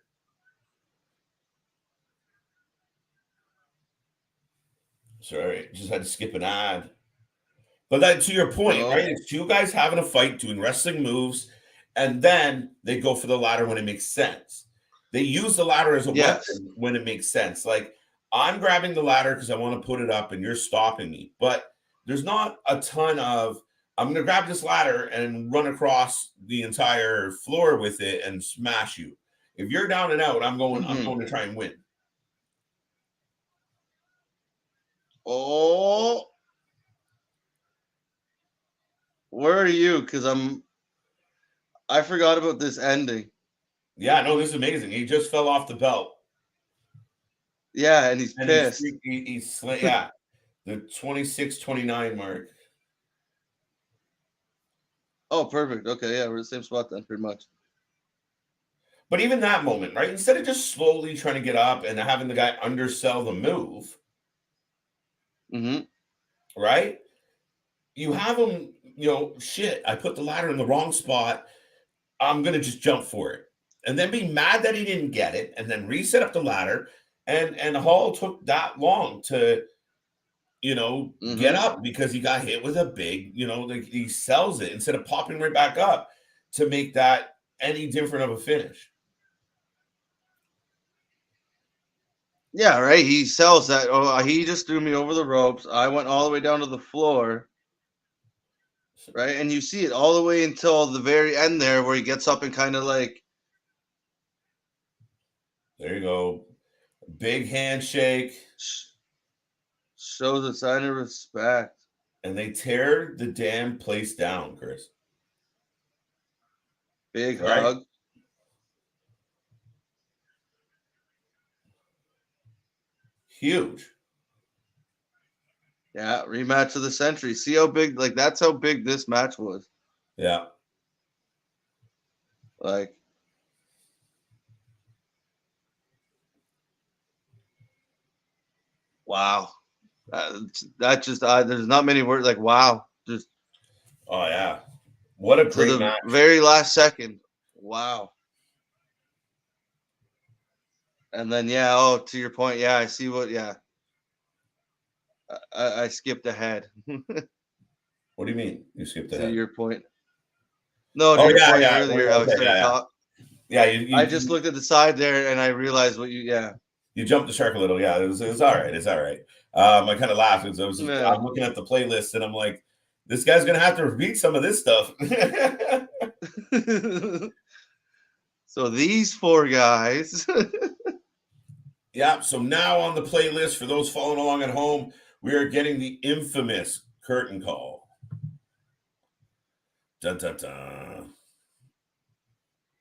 Sorry, just had to skip an ad. But that to your point, No. right? It's two guys having a fight, doing wrestling moves, and then they go for the ladder when it makes sense. They use the ladder as a Yes. weapon when it makes sense. Like I'm grabbing the ladder because I want to put it up and you're stopping me. But there's not a ton of I'm going to grab this ladder and run across the entire floor with it and smash you. If you're down and out, I'm Mhm. going to try and win. Oh, where are you? Because I forgot about this ending. Yeah, no, this is amazing. He just fell off the belt. Yeah, and he's And he's pissed. yeah, the 26-29 mark. Oh, perfect. Okay, yeah, we're the same spot then, pretty much. But even that moment, right? Instead of just slowly trying to get up and having the guy undersell the move, Hmm. right? You have him, shit, I put the ladder in the wrong spot. I'm going to just jump for it. And then be mad that he didn't get it and then reset up the ladder. And Hall took that long to, get Hmm. up because he got hit with a big, like he sells it instead of popping right back up to make that any different of a finish. Yeah, right. He sells that. Oh, he just threw me over the ropes. I went all the way down to the floor, right? And you see it all the way until the very end there, where he gets up and kind of like There you go. Big handshake. sh- shows a sign of respect. And they tear the damn place down, Chris. Big Right? hug. Huge. Yeah, rematch of the century. See how big, like that's how big this match was. Yeah. Like, wow. That just, there's not many words. Like, wow. Just Oh yeah. What a to great the match. very last second. Wow. And then, yeah, oh, to your point, yeah, I see what, yeah. I skipped ahead What do you mean? You skipped to ahead. your point. No, to Oh your yeah, point yeah. earlier, Well, how I okay, yeah, started yeah. talking. Yeah, I just looked at the side there and I realized what you, yeah. you jumped the shark a little. Yeah, it was all right. It's all right. I kind of laughed because Yeah. I'm looking at the playlist and I'm like, this guy's gonna have to repeat some of this stuff. So these four guys. Yeah. So now on the playlist for those following along at home, we are getting the infamous curtain call. Dun, dun, dun.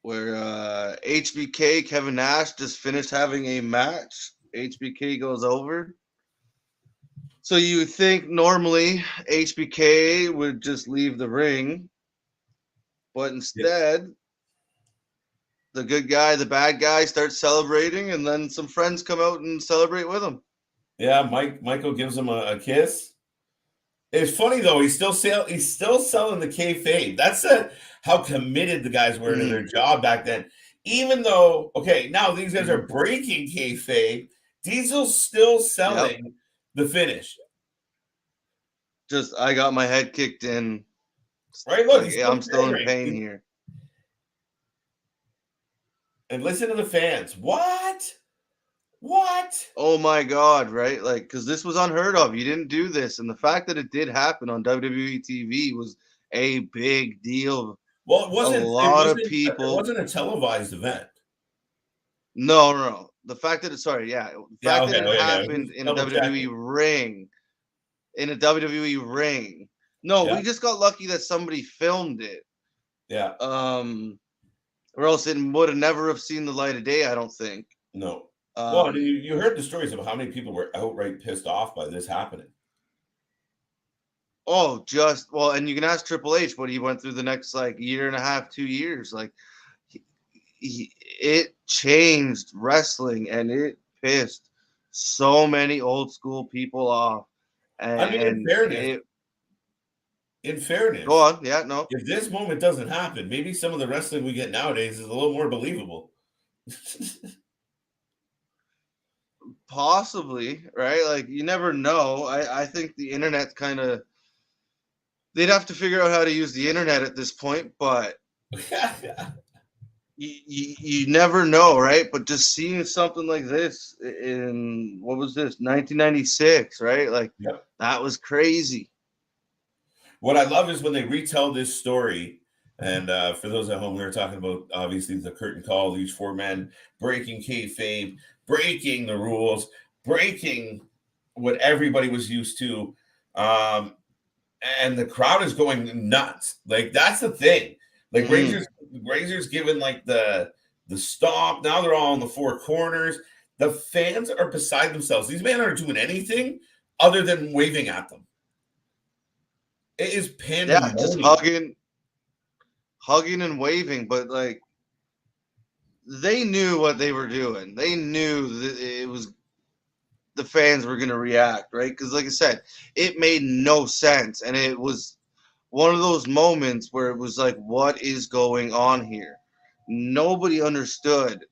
Where HBK Kevin Nash just finished having a match. HBK goes over. So you think normally HBK would just leave the ring, but Yeah, instead the good guy, the bad guy starts celebrating, and then some friends come out and celebrate with him. yeah. Michael gives him a kiss. It's funny though. He's still selling the kayfabe. That's how committed the guys were to their Mm-hmm. job back then. Even though, okay, now these guys Mm-hmm. are breaking kayfabe, Diesel's still Yep. selling the finish. Just I got my head kicked in. Right? Look, Like he's still I'm still in celebrating. pain here. And listen to the fans. What? What? Oh my god, right? Like, because this was unheard of. You didn't do this, and the fact that it did happen on WWE TV was a big deal. Well, it A wasn't. It lot of wasn't. It people. wasn't a televised event. No, no, no. The fact that it, sorry, yeah, the Yeah. fact that Okay. it Okay. happened Just in a double WWE checking. ring, in a WWE ring. No, Yeah. we just got lucky that somebody filmed it. Yeah. Or else it would have never have seen the light of day. I don't think. No. Well, and Um, you heard the stories of how many people were outright pissed off by this happening. oh, just well, and you can ask Triple H what he went through the next like year and a half, 2 years. Like it changed wrestling and it pissed so many old school people off. I mean, And it in go fairness, on, yeah, no, if this moment doesn't happen, maybe some of the wrestling we get nowadays is a little more believable. possibly, right? Like you never know. I think the internet's kind of they'd have to figure out how to use the internet at this point, but you never know, right? But just seeing something like this in what was this 1996, right? Like Yep. that was crazy. What I love is when they retell this story. And for those at home, we were talking about obviously the curtain call, these four men breaking kayfabe, breaking the rules, breaking what everybody was used to. Um, and the crowd is going nuts. Like that's the thing. Like Mm-hmm. Razor's given like the stomp. Now they're all in the four corners. The fans are beside themselves. These men aren't doing anything other than waving at them. It is Yeah, just pandemonium. hugging and waving, but like they knew what they were doing. They knew that it was the fans were going to react, right? Because, like I said, it made no sense, and it was one of those moments where it was like, "What is going on here?" Nobody understood,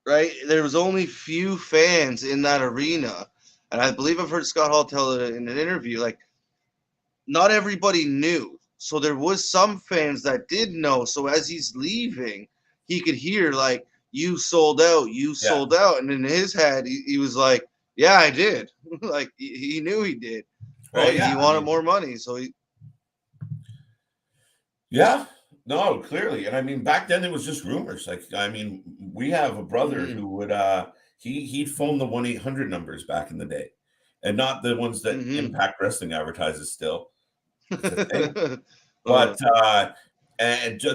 right? There was only few fans in that arena, and I believe I've heard Scott Hall tell it in an interview, like not everybody knew. So there was some fans that did know. So as he's leaving, he could hear like you Yeah. sold out. And in his head, he was like, yeah, I did. Like he knew he did. Well, Right. yeah. He I wanted mean, more money. So he yeah. No, clearly. And I mean, back then it was just rumors. Like, I mean, we have a brother mm-hmm, who would he'd phone the 1-800 numbers back in the day. And not the ones that mm-hmm. Impact Wrestling advertises still. It's a thing. uh, But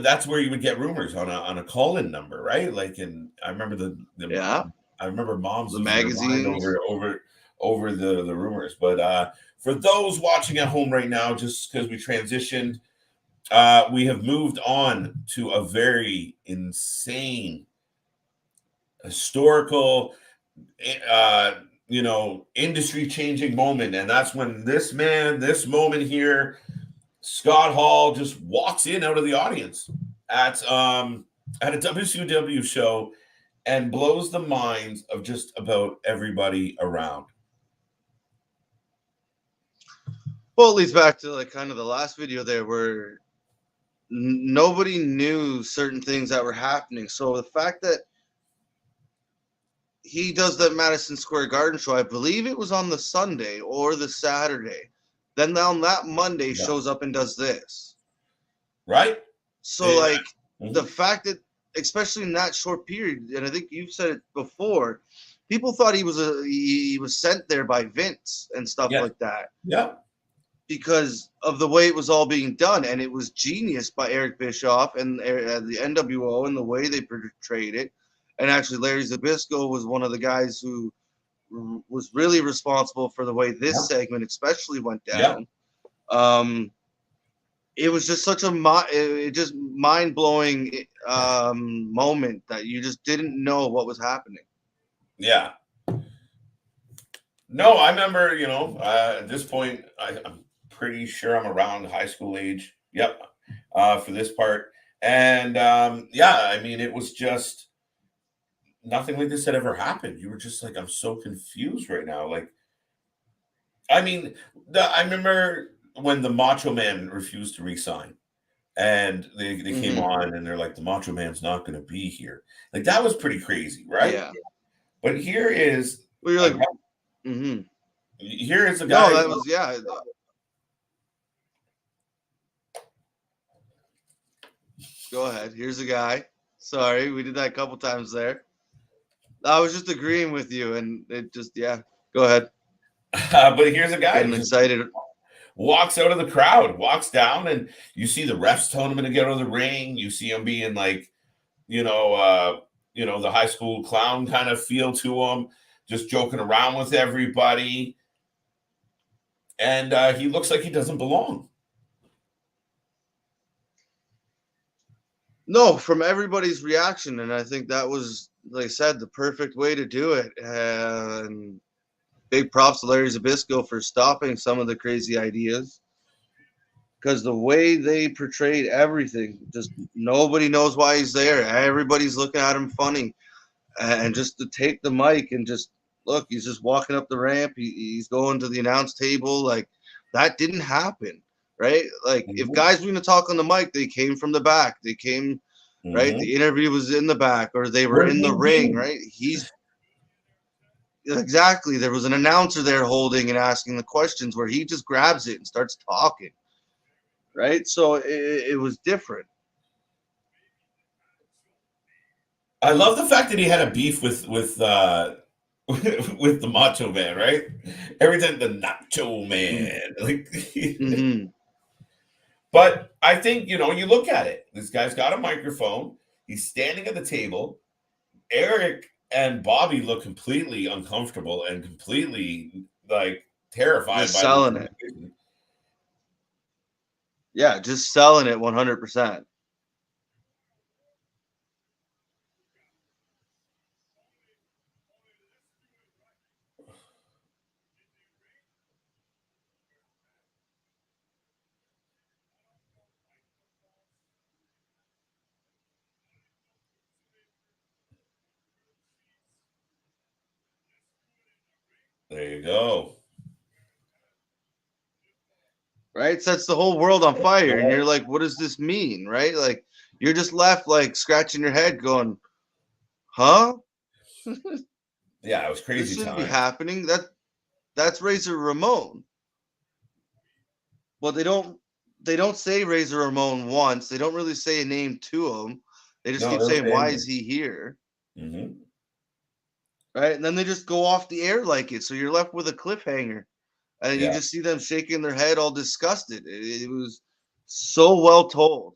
that's where you would get rumors on a call-in number, right? Like, and I remember yeah. I remember moms The losing their mind magazines. over the rumors. But for those watching at home right now, just because we transitioned, we have moved on to a very insane historical, uh, industry changing moment, and that's when this moment here, Scott Hall just walks in out of the audience at a WCW show and blows the minds of just about everybody around. Well, it leads back to like kind of the last video there where nobody knew certain things that were happening. So the fact that he does that Madison Square Garden show, I believe it was on the Sunday or the Saturday. Then on that Monday Yeah. shows up and does this. Right? So Yeah. like the fact that, especially in that short period, and I think you've said it before, people thought he was sent there by Vince and stuff Yeah. like that. Yeah. Because of the way it was all being done, and it was genius by Eric Bischoff and the NWO and the way they portrayed it. And actually, Larry Zbyszko was one of the guys who was really responsible for the way this segment, especially, went down. It was just such a just mind blowing moment that you just didn't know what was happening. Yeah. No, I remember. At this point, I'm pretty sure I'm around high school age. Yep. For this part, and I mean, it was just nothing like this had ever happened. You were just like, I'm so confused right now. Like, I mean, I remember when the Macho Man refused to resign, and they came on and they're like, the Macho Man's not going to be here. Like, that was pretty crazy, right? Yeah. But here is, well, you're like, here is a guy. No, that was Go ahead. Here's a guy. Sorry, we did that a couple times there. I was just agreeing with you, and it just Go ahead. But here's a guy getting excited. Walks out of the crowd, walks down, and you see the refs telling him to get out of the ring. You see him being like, the high school clown kind of feel to him, just joking around with everybody. And he looks like he doesn't belong. No, from everybody's reaction, and I think that was, like I said, the perfect way to do it. And big props to Larry Zbyszko for stopping some of the crazy ideas, because the way they portrayed everything, just nobody knows why he's there. Everybody's looking at him funny, and just to take the mic and just look, he's just walking up the ramp. He's going to the announce table. Like, that didn't happen. Right? Like, if guys were going to talk on the mic, they came from the back. They came, right? The interview was in the back, or they were in the ring, right? Exactly. There was an announcer there holding and asking the questions, where he just grabs it and starts talking, right? So it was different. I love the fact that he had a beef with with the Macho Man, right? Every time the Nacho Man, like. But I think, you look at it. This guy's got a microphone. He's standing at the table. Eric and Bobby look completely uncomfortable and completely like terrified just by selling it. Yeah, just selling it 100%. There you go. Right? Sets the whole world on fire. And you're like, what does this mean? Right? Like, you're just left like scratching your head going, huh? Yeah, it was crazy. This shouldn't be happening. That's Razor Ramon. Well, they don't say Razor Ramon once. They don't really say a name to him. They just keep saying, why is he here? Right? And then they just go off the air like it. So you're left with a cliffhanger. And you just see them shaking their head all disgusted. It was so well told.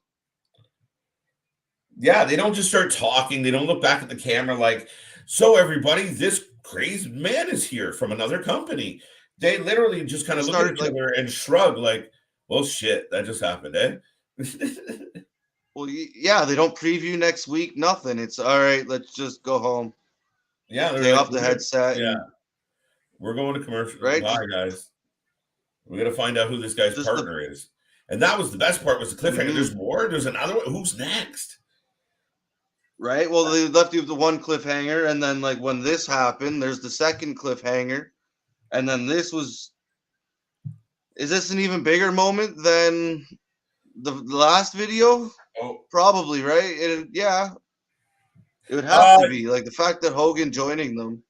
Yeah, they don't just start talking. They don't look back at the camera like So everybody, this crazed man is here from another company. They literally just kind They of look at start each like, other and shrug, like, "Well, shit, that just happened, eh?" well, yeah, they don't preview next week. Nothing. It's all right. Let's just go home. Yeah, they're Take like, off the headset yeah, and we're going to commercial. right. Bye, guys. We got to find out who this guy's Just the partner is. And that was the best part was the cliffhanger. mm-hmm. There's more. There's another one. Who's next? Right. Well, they left you with the one cliffhanger, and then like when this happened, there's the second cliffhanger, and then this was. Is this an even bigger moment than the last video? Oh, Probably, right? Yeah, it would have uh, to be like the fact that Hogan joining them.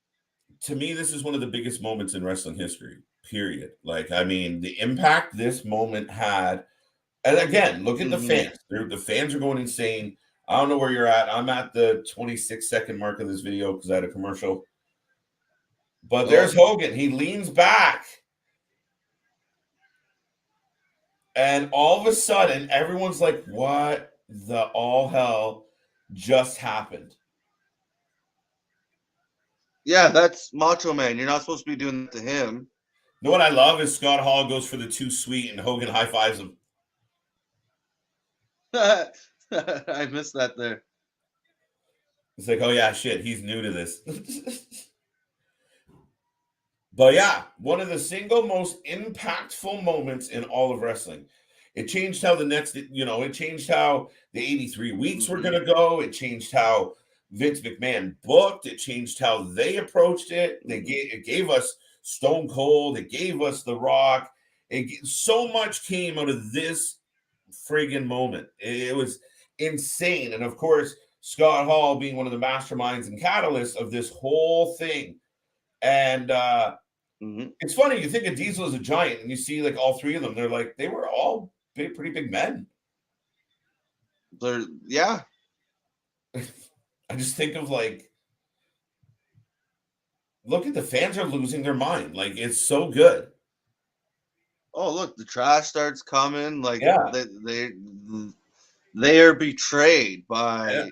to me, this is one of the biggest moments in wrestling history. Period. Like, I mean, the impact this moment had. And again, look at the Mm-hmm. fans. The fans are going insane. I don't know where you're at. I'm at the 26-second mark of this video because I had a commercial. But there's Oh, Hogan. He leans back. And all of a sudden, everyone's like, what the all hell just happened? yeah, that's Macho Man. You're not supposed to be doing that to him. You know what I love is Scott Hall goes for the too sweet and Hogan high fives him. I missed that there. It's like, oh yeah, shit, he's new to this. But yeah, one of the single most impactful moments in all of wrestling. It changed how it changed how the 83 weeks were Mm-hmm. going to go. It changed how Vince McMahon booked. It changed how they approached it. It gave us Stone Cold. It gave us The Rock. So much came out of this friggin' moment. It was insane. And of course, Scott Hall being one of the masterminds and catalysts of this whole thing. And Mm-hmm. it's funny, you think of Diesel as a giant, and you see like all three of them. They were all pretty big men. Yeah. I just think of like, look at the fans are losing their mind. Like it's so good. Oh, look, the trash starts coming. Like Yeah, they are betrayed yeah.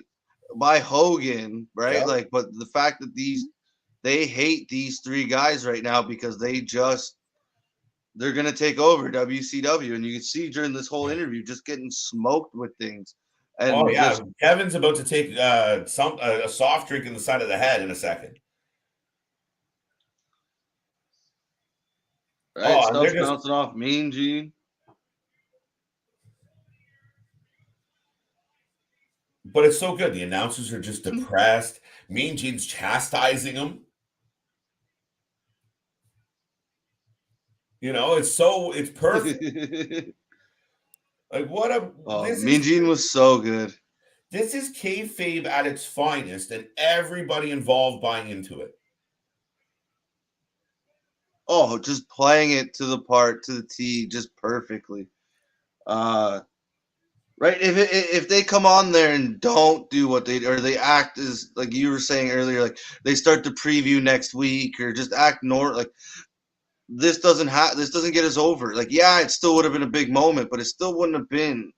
by Hogan, right? Yeah. Like, but the fact that they hate these three guys right now because they're gonna take over WCW, and you can see during this whole interview just getting smoked with things, Oh and yeah. just Kevin's about to take a soft drink in the side of the head in a second. right Oh, and they're stuff's just bouncing off Mean Gene. but it's so good. The announcers are just depressed. Mean Gene's chastising them. It's perfect. Like what a Oh, this Mean is Gene was so good. This is kayfabe at its finest, and everybody involved buying into it. Oh, just playing it to the part to the T, just perfectly. Uh, right. If they come on there and don't do what they act as like you were saying earlier, like they start to preview next week or just act like this doesn't get us over. Like yeah, it still would have been a big moment, but it still wouldn't have been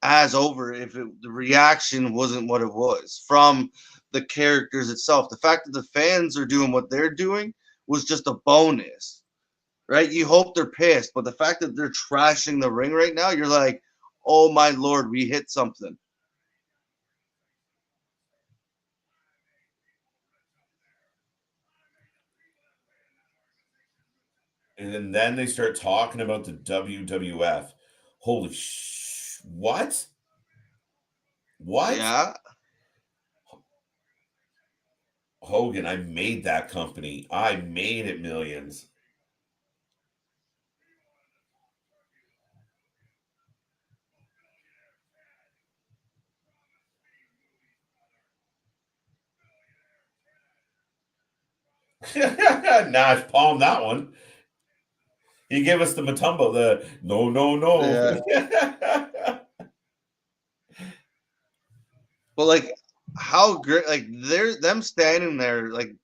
as over if the reaction wasn't what it was from the characters itself. The fact that the fans are doing what they're doing was just a bonus, right? You hope they're pissed, but the fact that they're trashing the ring right now, you're like, oh my lord, we hit something. And then they start talking about the WWF. What? What? Yeah. Hogan, I made that company. I made it millions. Nash palmed that one. He gave us the Matumbo, the no, no, no. Yeah. But like how great like they're them standing there like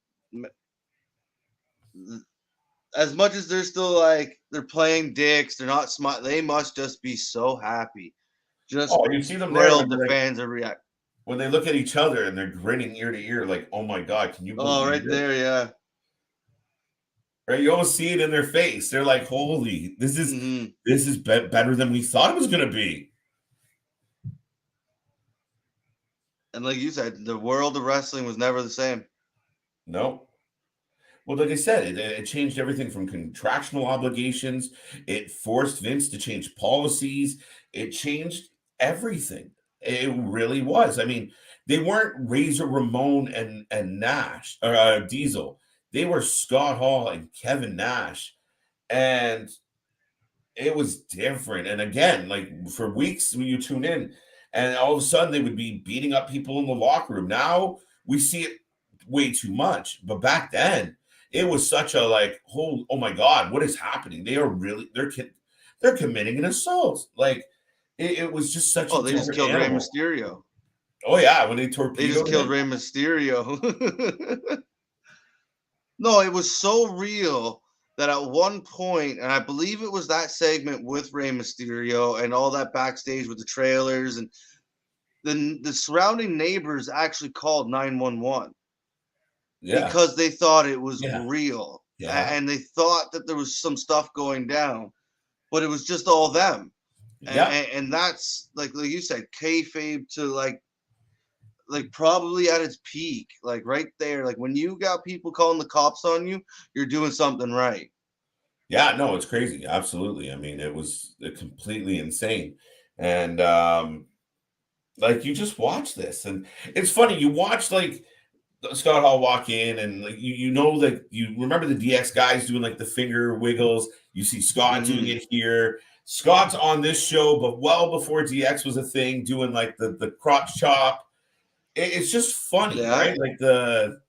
as much as they're still like they're playing dicks, they're not smart. They must just be so happy, just Oh, you see them there, and thrilled they're the like, fans are reacting. when they look at each other and they're grinning ear to ear, like, "Oh my god, can you Oh, believe right it?" there, yeah. Right? You almost see it in their face. They're like, "Holy, Hmm. this is better than we thought it was gonna be." And like you said, the world of wrestling was never the same. No. Well, like I said, it changed everything from contractual obligations. It forced Vince to change policies. It changed everything. It really was. I mean, they weren't Razor Ramon and Nash or Diesel. They were Scott Hall and Kevin Nash, and it was different. And again, like for weeks when you tune in, and all of a sudden they would be beating up people in the locker room. Now we see it way too much. But back then, it was such a like, oh my God, what is happening? They are really they're committing an assault. Like it was just such a Oh, they just different killed Rey animal. Mysterio. Oh yeah, when they They just torpedoed killed him. Rey Mysterio. No, it was so real that at one point, and I believe it was that segment with Rey Mysterio and all that backstage with the trailers, and the surrounding neighbors actually called 911 Yeah, because they thought it was yeah, real, yeah, and they thought that there was some stuff going down, but it was just all them. yeah. And that's like you said, kayfabe to like probably at its peak, like right there. Like when you got people calling the cops on you, you're doing something right. Yeah, no, it's crazy. Absolutely. I mean, it was completely insane. And like you just watch this and it's funny, you watch like Scott Hall walk in and like you know like you remember the DX guys doing like the finger wiggles. You see Scott doing Hmm. it here. Scott's on this show, but well before DX was a thing, doing like the crotch chop. It's just funny, Yeah. right? Like the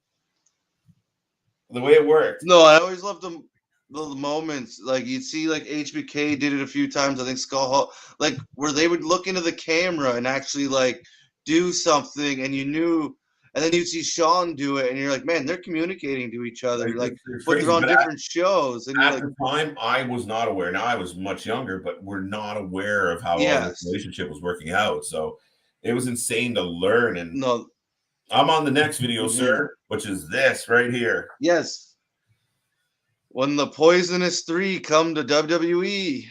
way it worked. No, I always loved the moments. Like you'd see like HBK did it a few times. I think Skull Hall, like where they would look into the camera and actually like do something, and you knew, and then you'd see Sean do it, and you're like, man, they're communicating to each Like other. Like, it's but they're crazy. on But different shows, and you're at like, the time, I was not aware. Now I was much younger, but we're not aware of how all this yes, relationship was working out. So it was insane to learn. And no, I'm on the next video, hmm, sir, which is this right here. yes. When the Poisonous Three come to WWE,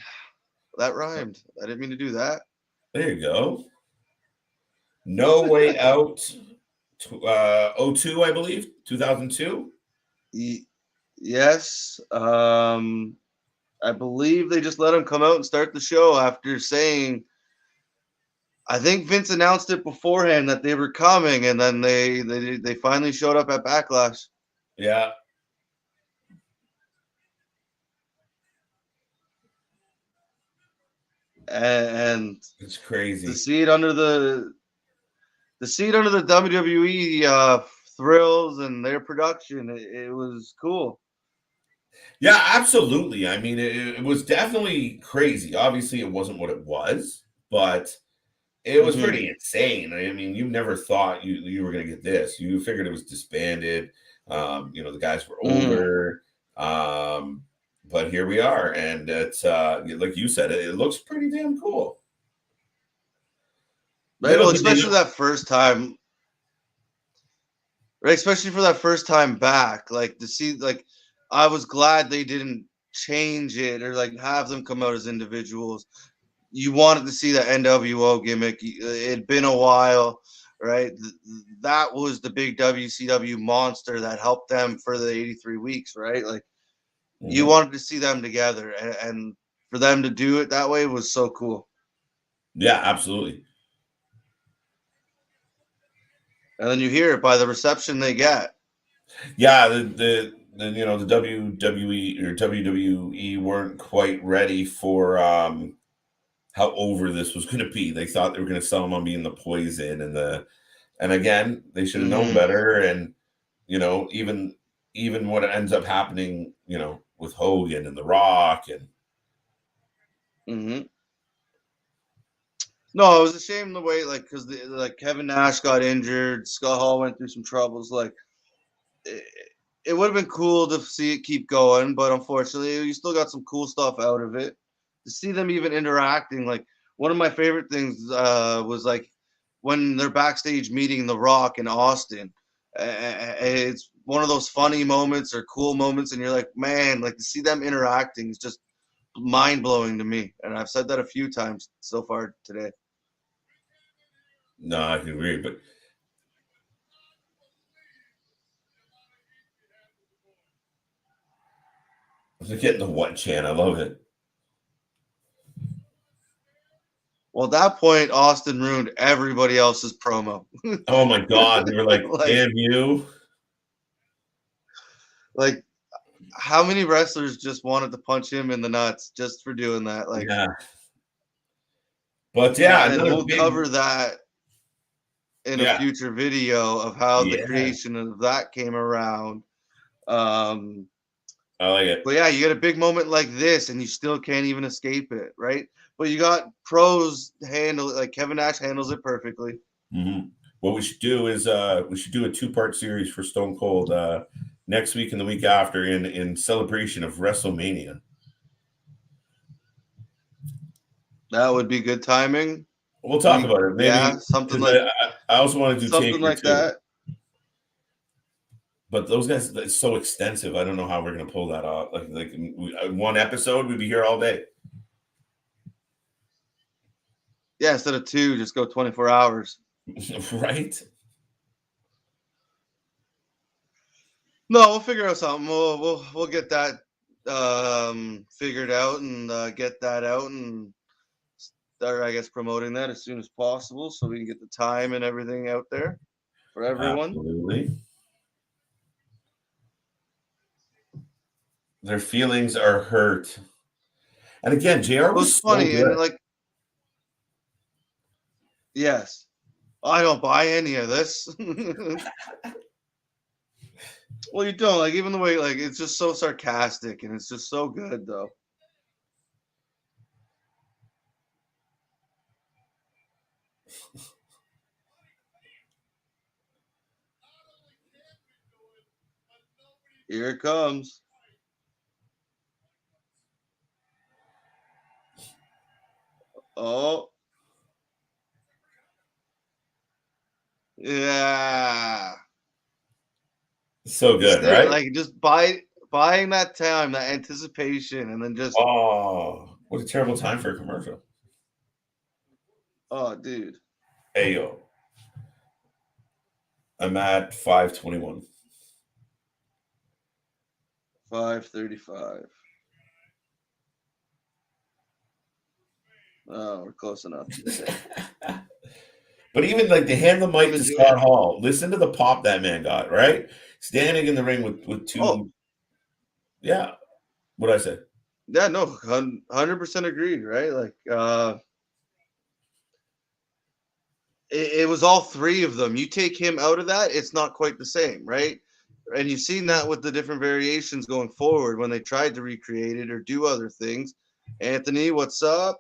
that rhymed. I didn't mean to do that. There you go. No Way Out, '02, I believe, 2002. Yes. I believe they just let him come out and start the show after saying, I think Vince announced it beforehand that they were coming, and then they finally showed up at Backlash. Yeah, And it's to crazy. see it under the WWE thrills and their production, it was cool. Yeah, absolutely. I mean, it was definitely crazy. Obviously, it wasn't what it was, but it was Hmm. pretty insane. I mean, you never thought you were gonna get this. You figured it was disbanded. The guys were Hmm. older. But here we are, and it's like you said, it looks pretty damn cool. Right. Well, Little did they especially know. that first time, right? Especially for that first time back, like to see, like, I was glad they didn't change it or like have them come out as individuals. You wanted to see that NWO gimmick. It'd been a while, right? That was the big WCW monster that helped them for the 83 weeks, right? Like you Mhm. wanted to see them together, and for them to do it that way was so cool. Yeah, absolutely. And then you hear it by the reception they get. Yeah, the WWE or WWE weren't quite ready for how over this was going to be. They thought they were going to sell them on being the poison and again they should have known Hmm. better. And even what ends up happening, with Hogan and The Rock and Hmm. No, it was a shame the way, like, because like Kevin Nash got injured, Scott Hall went through some troubles. Like, it, it would have been cool to see it keep going, but unfortunately, you still got some cool stuff out of it. To see them even interacting, like one of my favorite things was like when they're backstage meeting The Rock in Austin. It's one of those funny moments or cool moments, and you're like, man, like to see them interacting is just mind blowing to me. And I've said that a few times so far today. No, I can agree, but they're getting the what chant. I love it. Well, at that point, Austin ruined everybody else's promo. Oh my God. They were like, like, damn you. like how many wrestlers just wanted to punch him in the nuts just for doing that? Like, Yeah. But yeah, and another we'll big, cover that in a yeah, future video of how the yeah. creation of that came around. Um, I like it. but yeah, you get a big moment like this, and you still can't even escape it, right? But you got pros handle it, like Kevin Nash handles it perfectly. Mm-hmm. What we should do is we should do a 2-part series for Stone Cold next week and the week after in celebration of WrestleMania. That would be good timing. We'll talk about it maybe Yeah, something because like I also want to do Taker too. that. But those guys, it's so extensive. I don't know how we're going to pull that off. Like one episode, we'd be here all day. Yeah, instead of 2, just go 24 hours. Right? No, we'll figure out something. We'll get that figured out and get that out and start, I guess, promoting that as soon as possible so we can get the time and everything out there for everyone. Absolutely. Their feelings are hurt. And again, JR It was was so funny and good. like, yes, I don't buy any of this. Well, you don't like even the way like it's just so sarcastic and it's just so good though. Here it comes. Oh, yeah. So Just good, did it. right? Like just buying that time, that anticipation, and then just Oh, what a terrible time for a commercial. oh, dude. Hey, yo. I'm at 5:21. 5:35. Oh, we're close enough. But even like they hand the I'm mic to enjoying Scott it. Hall. Listen to the pop that man got, right? Standing in the ring with Oh, two. Yeah. What I said. yeah, no, 100% agreed, right? Like, it was all three of them. You take him out of that, it's not quite the same, right? And you've seen that with the different variations going forward when they tried to recreate it or do other things. Anthony, what's up?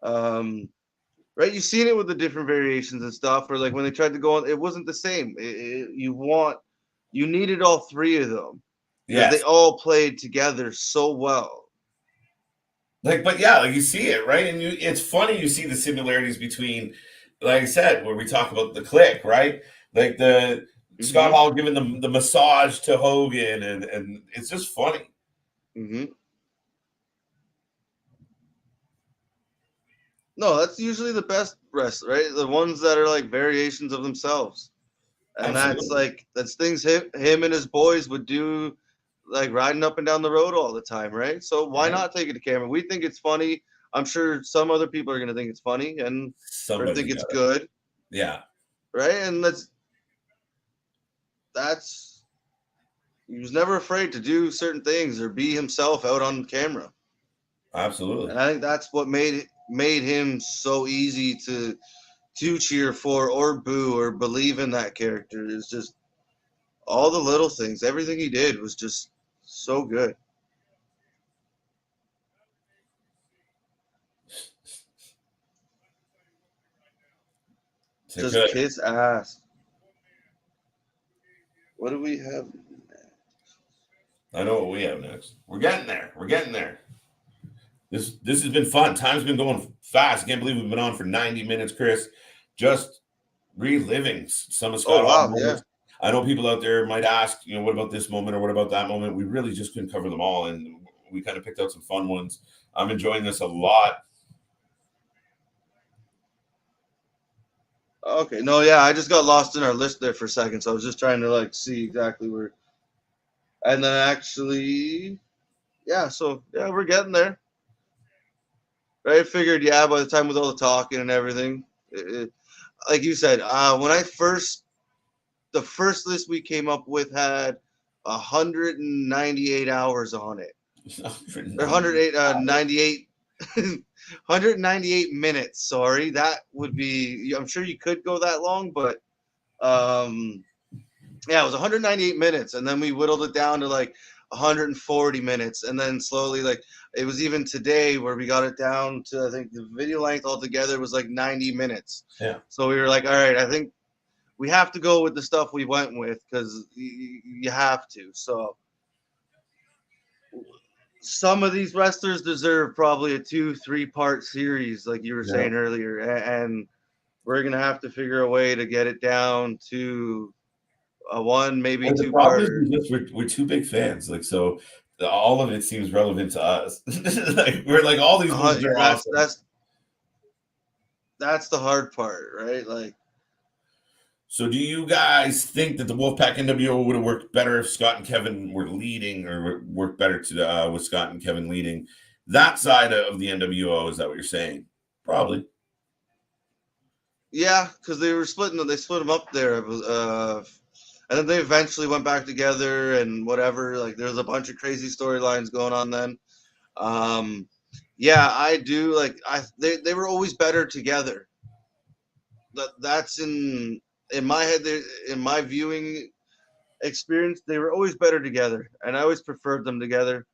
Um, right? You've seen it with the different variations and stuff, or like when they tried to go on, it wasn't the same. You needed all three of them because they Yes. all played together so well. Like, but yeah, like you see it, right? And it's funny you see the similarities between, like I said, where we talk about the click, right? Like the Scott Mm-hmm. Hall giving the massage to Hogan, and it's just funny. Mm-hmm. No, that's usually the best wrestler, right? The ones that are like variations of themselves. And Absolutely. that's things him and his boys would do, like riding up and down the road all the time, right? So why Right? not take it to camera? We think it's funny. I'm sure some other people are going to think it's funny and or Somebody's think it's got it. good, Yeah, right? And that's he was never afraid to do certain things or be himself out on camera. absolutely. And I think that's what made him so easy to cheer for or boo or believe in that character is just all the little things. Everything he did was just so good. So Just good. kiss ass. What do we have? I know what we have next. We're getting there. We're getting there. This has been fun. Time's been going fast. I can't believe we've been on for 90 minutes, Chris. Just reliving some of Oh Scott Hall wow, yeah. moments. I know people out there might ask, what about this moment or what about that moment? We really just couldn't cover them all, and we kind of picked out some fun ones. I'm enjoying this a lot. Okay, no, yeah, I just got lost in our list there for a second, so I was just trying to like see exactly where. And then actually, yeah, so yeah, we're getting there. Right? I figured, yeah, by the time with all the talking and everything, like you said, when the first list we came up with had 198 hours on it, or 108, 98, 198 minutes. Sorry, that would be. I'm sure you could go that long, but yeah, it was 198 minutes, and then we whittled it down to like 140 minutes, and then slowly, like it was even today where we got it down to, I think the video length altogether was like 90 minutes. Yeah. So we were like, all right, I think we have to go with the stuff we went with because you have to. So some of these wrestlers deserve probably a 2-3 part series, like you were Yeah. saying earlier, and we're gonna have to figure a way to get it down to a one, maybe And the two problem is parter. we're two big fans. Like, so all of it seems relevant to us. Like, we're like, all these moves are That's awesome. that's the hard part, right? Like, So, do you guys think that the Wolfpack NWO would have worked better if Scott and Kevin were leading, or worked better to with Scott and Kevin leading that side of the NWO? Is that what you're saying? Probably. yeah, because they split them up there, and then they eventually went back together and whatever. Like, there's a bunch of crazy storylines going on then. Um, yeah, I do like they were always better together. That's in my head. In my viewing experience, they were always better together, and I always preferred them together.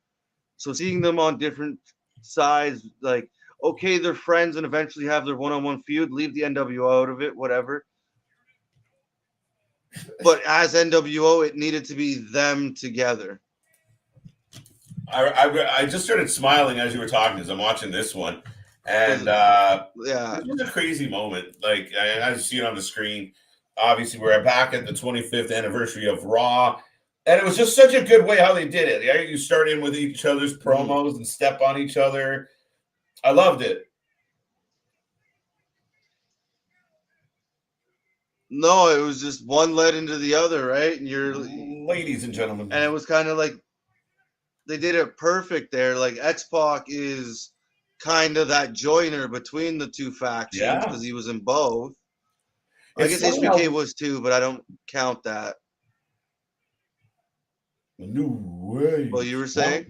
So seeing them on different sides, like, okay, they're friends and eventually have their one-on-one feud. Leave the NWO out of it, whatever. But as NWO, it needed to be them together. I just started smiling as you were talking as I'm watching this one, and Yeah, this was a crazy moment. Like, I see it on the screen. Obviously, we're back at the 25th anniversary of Raw, and it was just such a good way how they did it. Yeah, you start in with each other's mm-hmm. promos and step on each other. I loved it. No, it was just one led into the other, right? Ladies and And it gentlemen. was kind of like they did it perfect there. Like X Pac is kind of that joiner between the two factions Yeah. because he was in both. I It's guess funny HBK how was too, but I don't count that. new Well, way. you were saying?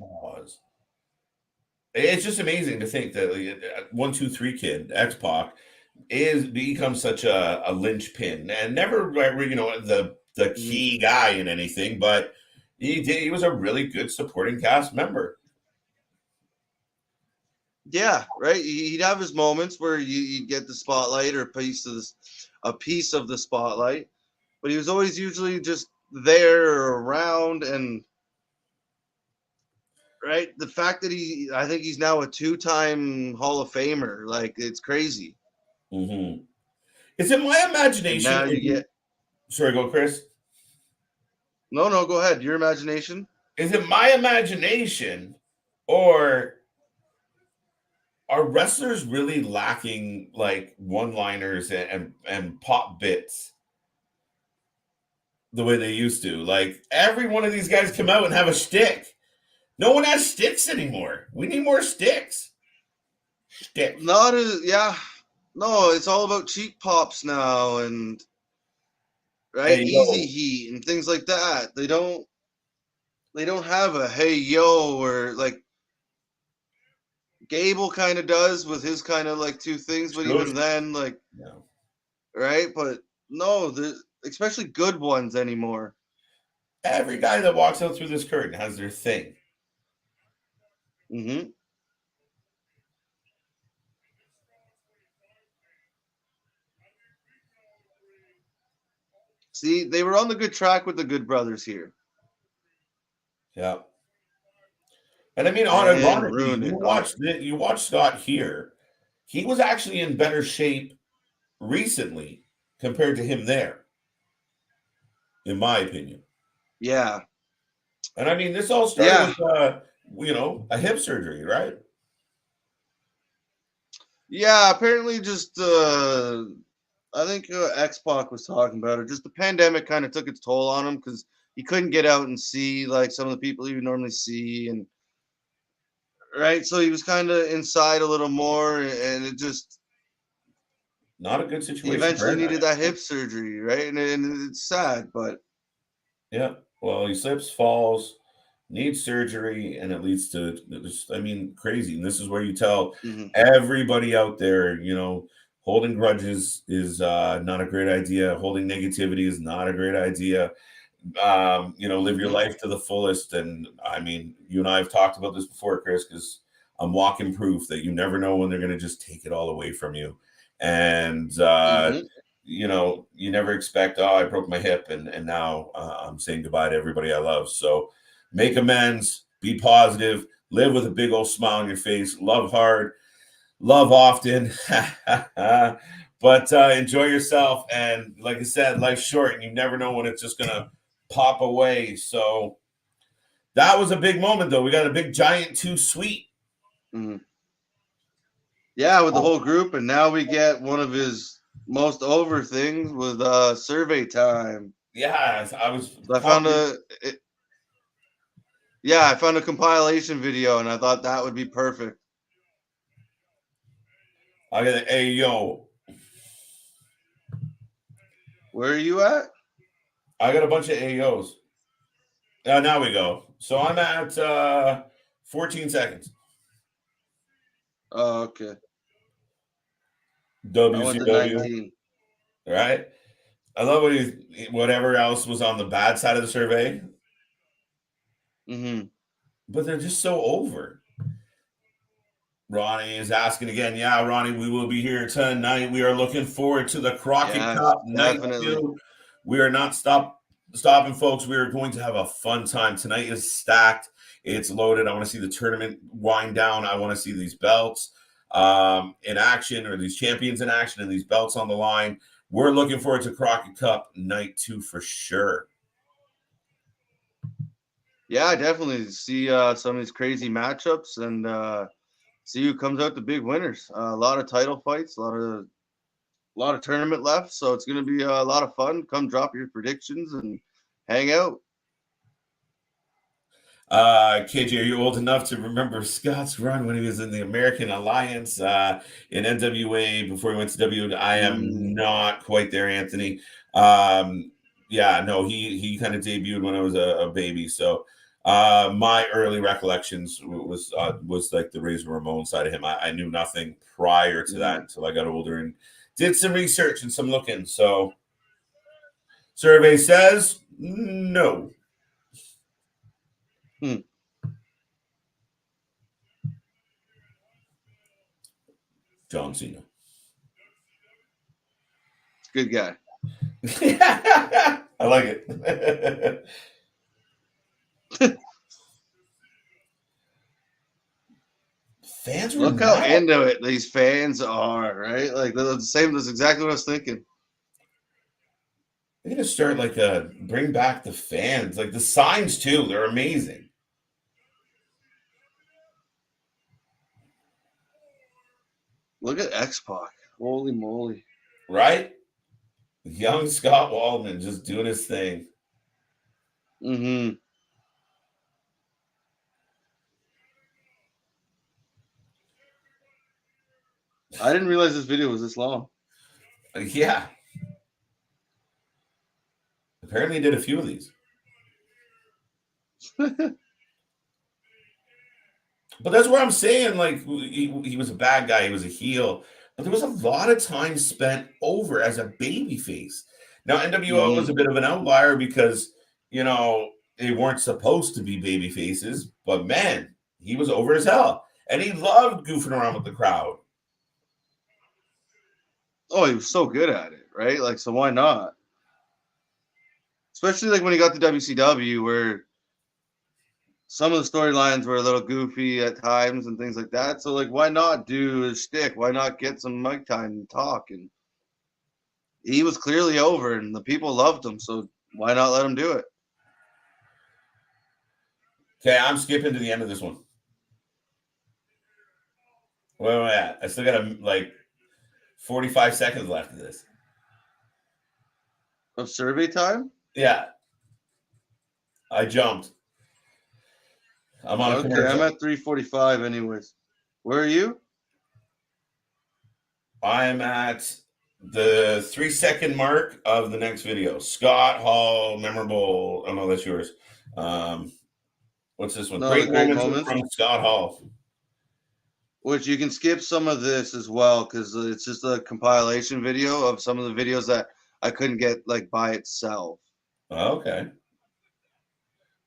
It's just amazing to think that, like, 1, 2, 3 kid X Pac is become such a linchpin, and never, the Mm-hmm. key guy in anything, but he was a really good supporting cast member. Yeah, right. He'd have his moments where you'd get the spotlight or a piece of the spotlight, but he was always usually just there or around. And right, the fact that I think he's now a 2-time Hall of Famer, like it's crazy. Mm-hmm. Is it my And imagination? now you get Sorry, go Chris. no, go ahead. Your imagination. Is it my imagination, or are wrestlers really lacking like one-liners and pop bits the way they used to? Like, every one of these guys come out and have a shtick. No one has sticks anymore. We need more sticks. Shtick. Not as yeah. No, it's all about cheap pops now and There right you easy go. heat and things like that. They don't have a hey yo or like Gable kind of does with his kind of like two things, but Sure. even then, like, No. right? But no, especially good ones anymore. Every guy that walks out through this curtain has their thing. Hmm. See, they were on the good track with the Good Brothers here Yeah. And I mean, and ironically, ruined it. On you watch Scott here. He was actually in better shape recently compared to him there, in my opinion. Yeah. And I mean, this all started Yeah. with, a hip surgery, right? Yeah. Apparently, just I think X-Pac was talking about it. Just the pandemic kind of took its toll on him because he couldn't get out and see like some of the people he would normally see, and right, so he was kind of inside a little more, and it just Not a good he situation for eventually him. needed that hip surgery, right? And it's sad, but Yeah. Well, he slips, falls, needs surgery, and it leads to this, I mean, crazy. And this is where you tell mhm, everybody out there, holding grudges is not a great idea. Holding negativity is not a great idea. Live your mhm, life to the fullest. And I mean, you and I have talked about this before, Chris, because I'm walking proof that you never know when they're going to just take it all away from you. And mhm. you never expect, oh, I broke my hip, and now I'm saying goodbye to everybody I love. So make amends, be positive, live with a big old smile on your face, love hard, love often, but enjoy yourself. And like I said, life's short, and you never know when it's just gonna pop away. So that was a big moment, though. We got a big giant too sweet. Mhm. Yeah, with the Oh, whole group, and now we get one of his most over things with survey time. yeah, I was So pumped. I found a compilation video, and I thought that would be perfect. I got, hey, yo, Where are you at? I got a bunch of AOs. Now we go. So I'm at 14 seconds. Oh, okay. I went to WCW, 19. right? I love whatever else was on the bad side of the survey, Hmm. but they're just so over. Ronnie is asking again. Yeah, Ronnie, we will be here tonight. We are looking forward to the Crockett Yes, Cup night definitely. two. We are not stopping, folks. We are going to have a fun time. Tonight is stacked. It's loaded. I want to see the tournament wind down. I want to see these belts in action, or these champions in action, and these belts on the line. We're looking forward to Crockett Cup night two for sure. Yeah, I definitely see some of these crazy matchups, and see who comes out the big winners. A lot of title fights, a lot of tournament left, so it's going to be a lot of fun. Come drop your predictions and hang out. KJ, are you old enough to remember Scott's run when he was in the American Alliance in NWA before he went to W? I am Mm, not quite there, Anthony. Yeah, no, he kind of debuted when I was a baby. So my early recollections was like the Razor Ramon side of him. I knew nothing prior to that mm, until I got older and did some research and some looking. So survey says no. mm. John Cena. Good guy. I like it. Fans were Look how mad. into it these fans are, right? Like they're the same. That's exactly what I was thinking. They're gonna start like bring back the fans, like the signs too. They're amazing, Look at X-Pac. Holy moly. right? Young Scott Waldman just doing his thing. Mm-hmm. I didn't realize this video was this long. Yeah, apparently he did a few of these. But that's where I'm saying, like, he was a bad guy, he was a heel, but there was a lot of time spent over as a baby face. Now, NWO was Mm-hmm. a bit of an outlier because, they weren't supposed to be baby faces, but man, he was over as hell. And he loved goofing around with the crowd. Oh, he was so good at it, right? Like, so why not? Especially like when he got to WCW, where some of the storylines were a little goofy at times and things like that. So like, why not do a shtick? Why not get some mic time and talk? And he was clearly over, and the people loved him. So why not let him do it? Okay, I'm skipping to the end of this one. Where am I at? I still got like 45 seconds left of this. Of survey time? Yeah, I jumped. I'm on a Okay, I'm commercial. at 3:45 anyways. Where are you? I'm at the 3 second mark of the next video. Scott Hall, memorable. Oh no, that's yours. What's this one? No, the Great great moments moments. from Scott Hall. Which you can skip some of this as well because it's just a compilation video of some of the videos that I couldn't get like by itself. Okay.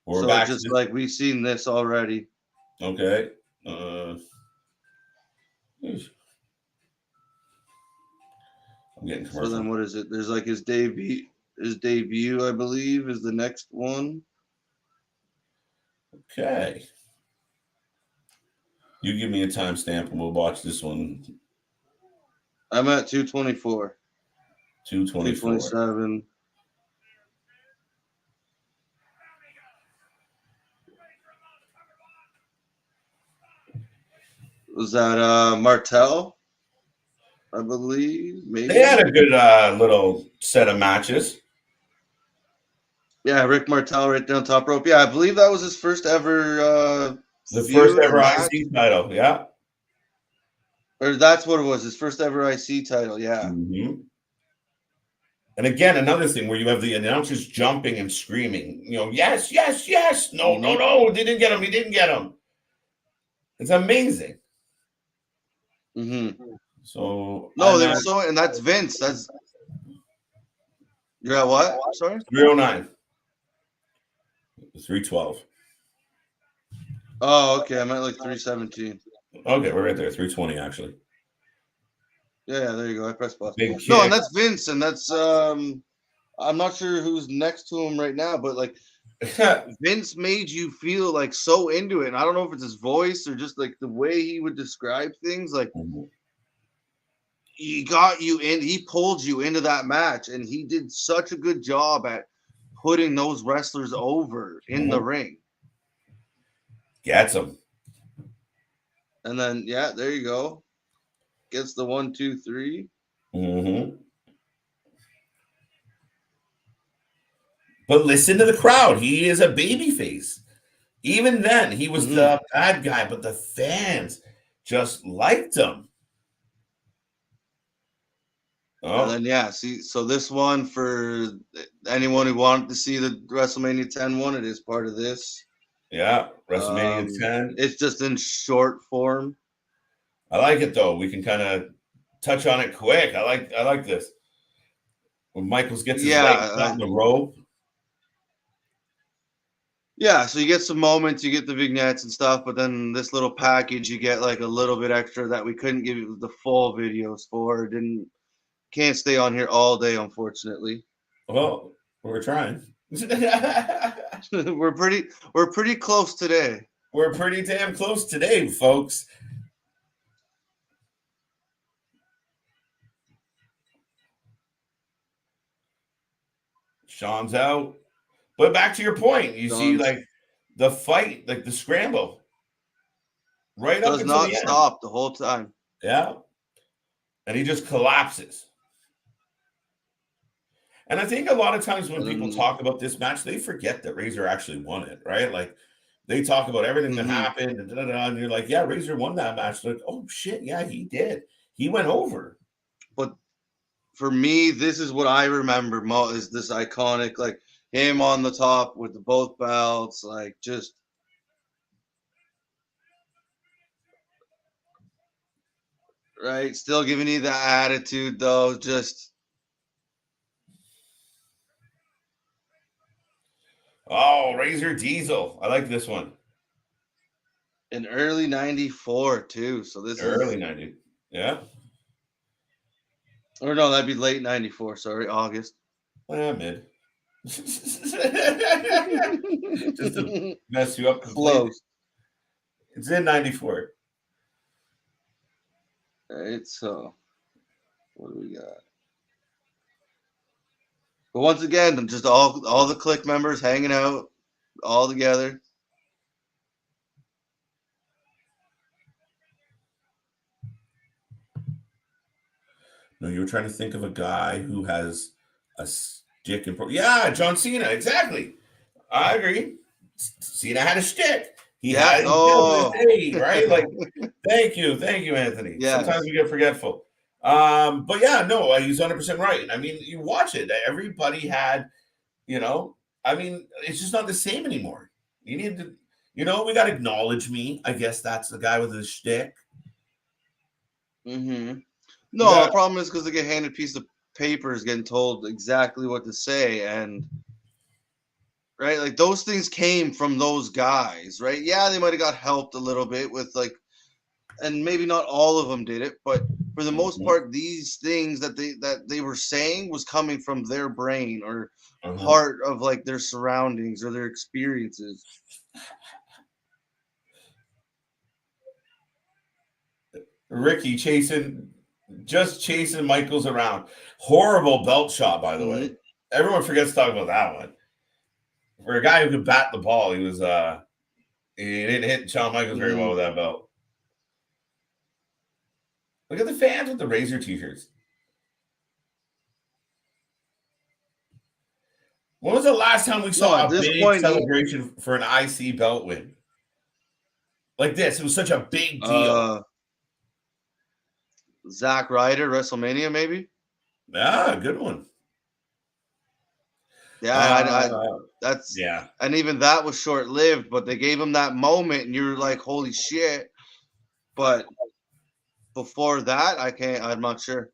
We're So it's back to just this. like we've seen this already. Okay. I'm getting So then commercial. what is it? There's like his debut. His debut, I believe, is the next one. Okay. You give me a timestamp and we'll watch this one. I'm at 224. 224. 227. Was that Martel? I believe, They had maybe. a good little set of matches. Yeah, Rick Martel right down top rope. Yeah, I believe that was his first ever The first feud or ever match. IC title. Yeah. Or that's what it was, his first ever IC title. Yeah. Mm-hmm. And again, another thing where you have the announcers jumping and screaming, yes, yes, yes. No, no, Mm-hmm. no. They didn't get him. He didn't get him. It's amazing. Mm-hmm. So No, I'm they were at so, and that's Vince. That's you're at what? Sorry. 309, 312. Oh, okay. I'm at like 317. Okay, we're right there. 320, actually. Yeah, there you go. I pressed pause. Big No, and kick. that's Vince, and that's I'm not sure who's next to him right now, but like Vince made you feel like so into it. And I don't know if it's his voice or just like the way he would describe things. Like he got you in, he pulled you into that match, and he did such a good job at putting those wrestlers over in the ring. Gets him. And then yeah, there you go. Gets the 1, 2, 3. Mm-hmm. But listen to the crowd. He is a babyface. Even then, he was the bad guy, but the fans just liked him. And then yeah, see, so this one for anyone who wanted to see the WrestleMania 10 one, it is part of this. Yeah, WrestleMania 10. It's just in short form. I like it though. We can kind of touch on it quick. I like this. When Michaels gets his leg caught in the rope. Yeah, so you get some moments, you get the vignettes and stuff, but then this little package, you get like a little bit extra that we couldn't give you the full videos for. Can't stay on here all day, unfortunately. Well, we're trying. we're pretty close today. We're pretty damn close today, folks. Sean's out. But back to your point, you see like the fight, like the scramble. Right up does until not the end. stop the whole time. Yeah. And he just collapses. And I think a lot of times when people talk about this match, they forget that Razor actually won it, right? Like they talk about everything that happened and you're like, yeah, Razor won that match. They're like, oh shit, yeah, he did. He went over. But for me, this is what I remember most is this iconic, like him on the top with the both belts, like just right, still giving you that attitude though, just Razor Diesel. I like this one. in early 94 too. So this Early is 90s. Yeah. or no, that'd be late 94, sorry, August. Mid. Just to mess you up completely. Close. It's in 94. Right, so what do we got? But once again, just all the clique members hanging out all together. No, you were trying to think of a guy who has a stick and yeah, John Cena, exactly. I agree. Cena had a stick. He Yeah. had his Oh. day, right? Like, thank you, Anthony. Sometimes Yes. we get forgetful. But yeah, no, he's 100% right. I mean, you watch it. Everybody had, you know, I mean, it's just not the same anymore. You need to, we got to acknowledge me. I guess that's the guy with the shtick. Mm-hmm. We No, got, the problem is because they get handed a piece of paper is getting told exactly what to say, and right, like those things came from those guys, right? Yeah, they might have got helped a little bit with like, and maybe not all of them did it, but for the most Mhm, part, these things that they were saying was coming from their brain or uh-huh. part of like their surroundings or their experiences. Ricky chasing Michaels around. Horrible belt shot, by the way. Mm-hmm. Everyone forgets to talk about that one. For a guy who could bat the ball, he didn't hit Shawn Michaels very well Mm-hmm. with that belt. Look at the fans with the Razor t-shirts. When was the last time we No, saw at a this big point, celebration for an IC belt win? Like this. It was such a big deal. uh, Zack Ryder, WrestleMania, maybe. Yeah, good one. Yeah, I Uh that's yeah. and even that was short lived, but they gave him that moment, and you're like, holy shit! But before that, I can't. I'm not sure.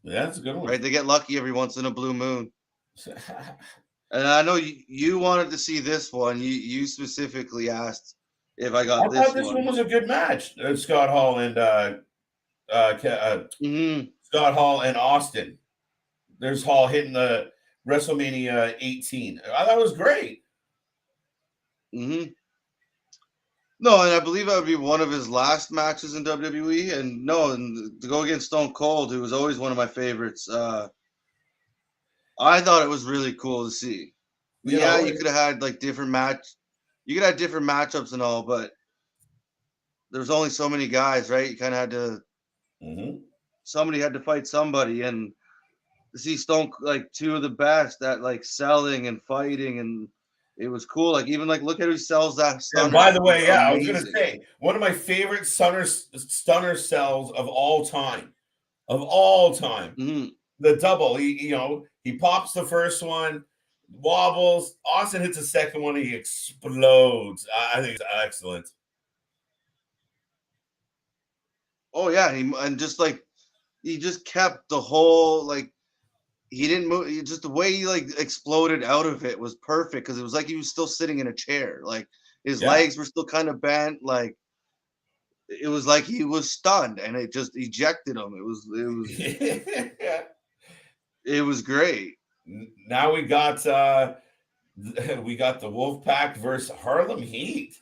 Yeah, that's a good one. Right? They get lucky every once in a blue moon. And I know you wanted to see this one. You specifically asked if I I got thought this this one one. was a good match. Scott Hall and Hmm. Scott Hall and Austin. There's Hall hitting the WrestleMania 18. I thought it was great. Hmm. No, and I believe that would be one of his last matches in WWE. And no, and to go against Stone Cold, who was always one of my favorites. I thought it was really cool to see. You Yeah, know, you could have had like different match. You could have different matchups and all, but there's only so many guys, right? You kind of had to. mhm. Somebody had to fight somebody, and to see Stone like two of the best at like selling and fighting, and it was cool. Like even like look at who sells that And stunner. by the It was way, yeah, I was gonna amazing. say one of my favorite stunner cells of all time. Of all time. Hmm. The double. He pops the first one, wobbles. Austin hits the second one, he explodes. I think it's excellent. Oh yeah, and just like he just kept the whole like he didn't move. Just the way he like exploded out of it was perfect because it was like he was still sitting in a chair. Like his Yeah. legs were still kind of bent. Like it was like he was stunned, and it just ejected him. It was great. Now we got the Wolfpack versus Harlem Heat.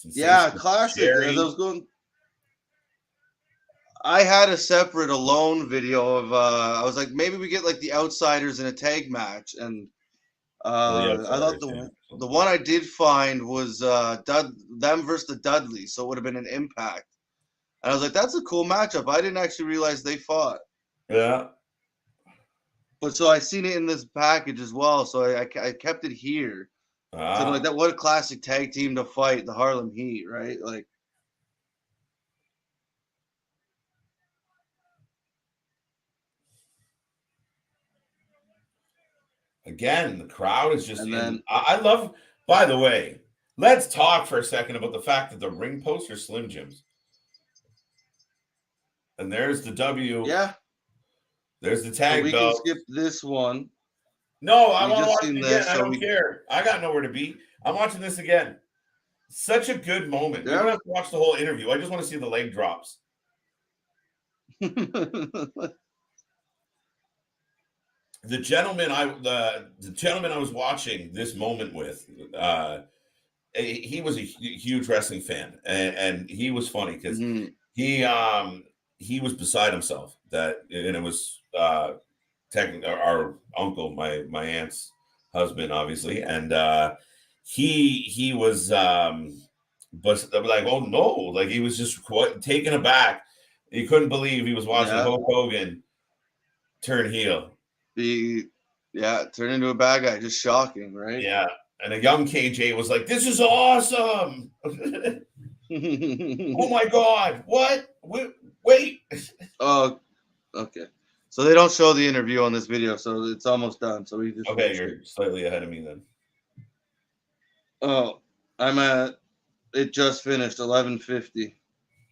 Yeah, Sensational classic. As I Jerry. was going, I had a separate alone video of. I was like, maybe we get like the outsiders in a tag match, and Oh, the I thought outsiders, yeah. the one I did find was them versus the Dudley, so it would have been an Impact. And I was like, that's a cool matchup. I didn't actually realize they fought, Yeah. but so I seen it in this package as well. So I kept it here. So like Ah. that, what a classic tag team to fight, the Harlem Heat, right? Like, Again, the crowd is just and in. then I love, by the way, let's talk for a second about the fact that the ring posts are Slim Jims. And there's the W. yeah, There's the so tag we can belt. skip this one. No, I We want to just watch seen it again. this, I so don't we care. I got nowhere to be. I'm watching this again. Such a good moment. We don't yeah. have to watch the whole interview. I just want to see the leg drops. The gentleman I was watching this moment with, he was a huge wrestling fan, and he was funny because Mhm. he he was beside himself. And it was our uncle, my aunt's husband, obviously, and he was but like, oh no, like he was just quite taken aback. He couldn't believe he was watching Yeah. Hulk Hogan turn heel. Turn into a bad guy. Just shocking, right? Yeah, and a young KJ was like, "This is awesome! Oh my god, what? Wait." Oh, okay. So they don't show the interview on this video, so it's almost done. So we just Okay, finished it. you're slightly ahead of me then. Oh, I'm at. It just finished 11:50.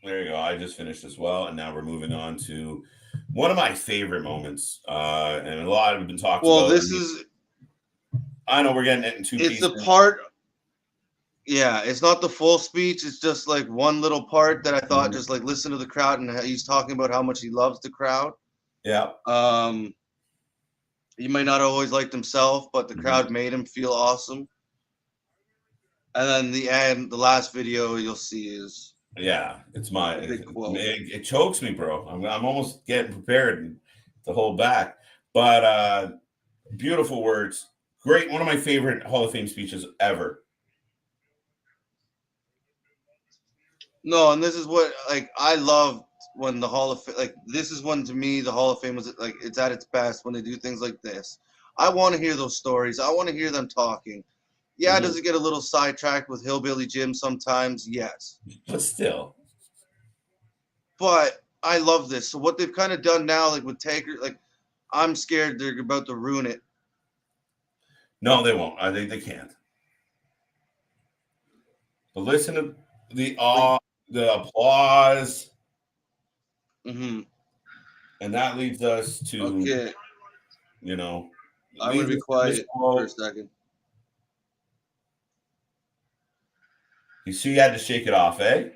There you go. I just finished as well, and now we're moving on to one of my favorite moments, and a lot have been talked Well, about. this is. I know we're getting it in two It's the pieces. part. Yeah, it's not the full speech. It's just like one little part that I thought, Mhm. just like listen to the crowd, and he's talking about how much he loves the crowd. Yeah. Um, he might not always liked himself, but the Mhm. crowd made him feel awesome. And then the end, the last video you'll see is Yeah, it's a big quote. it chokes me, bro. I'm almost getting prepared to hold back, but beautiful words, great. One of my favorite Hall of Fame speeches ever. No, and this is what like I love when the Hall of like this is when to me the Hall of Fame was like it's at its best when they do things like this. I want to hear those stories. I want to hear them talking. Yeah, does Mhm. it get a little sidetracked with Hillbilly Jim sometimes? Yes. But still, But I love this. So what they've kind of done now, like with Taker, like I'm scared they're about to ruin it. no, they won't. I think they can't. But listen to the Like, awe, the applause, mm-hmm. and that leads us to, Okay, you know, I'm gonna leads be us to this quiet for a quote. second. You see, you had to shake it off, eh?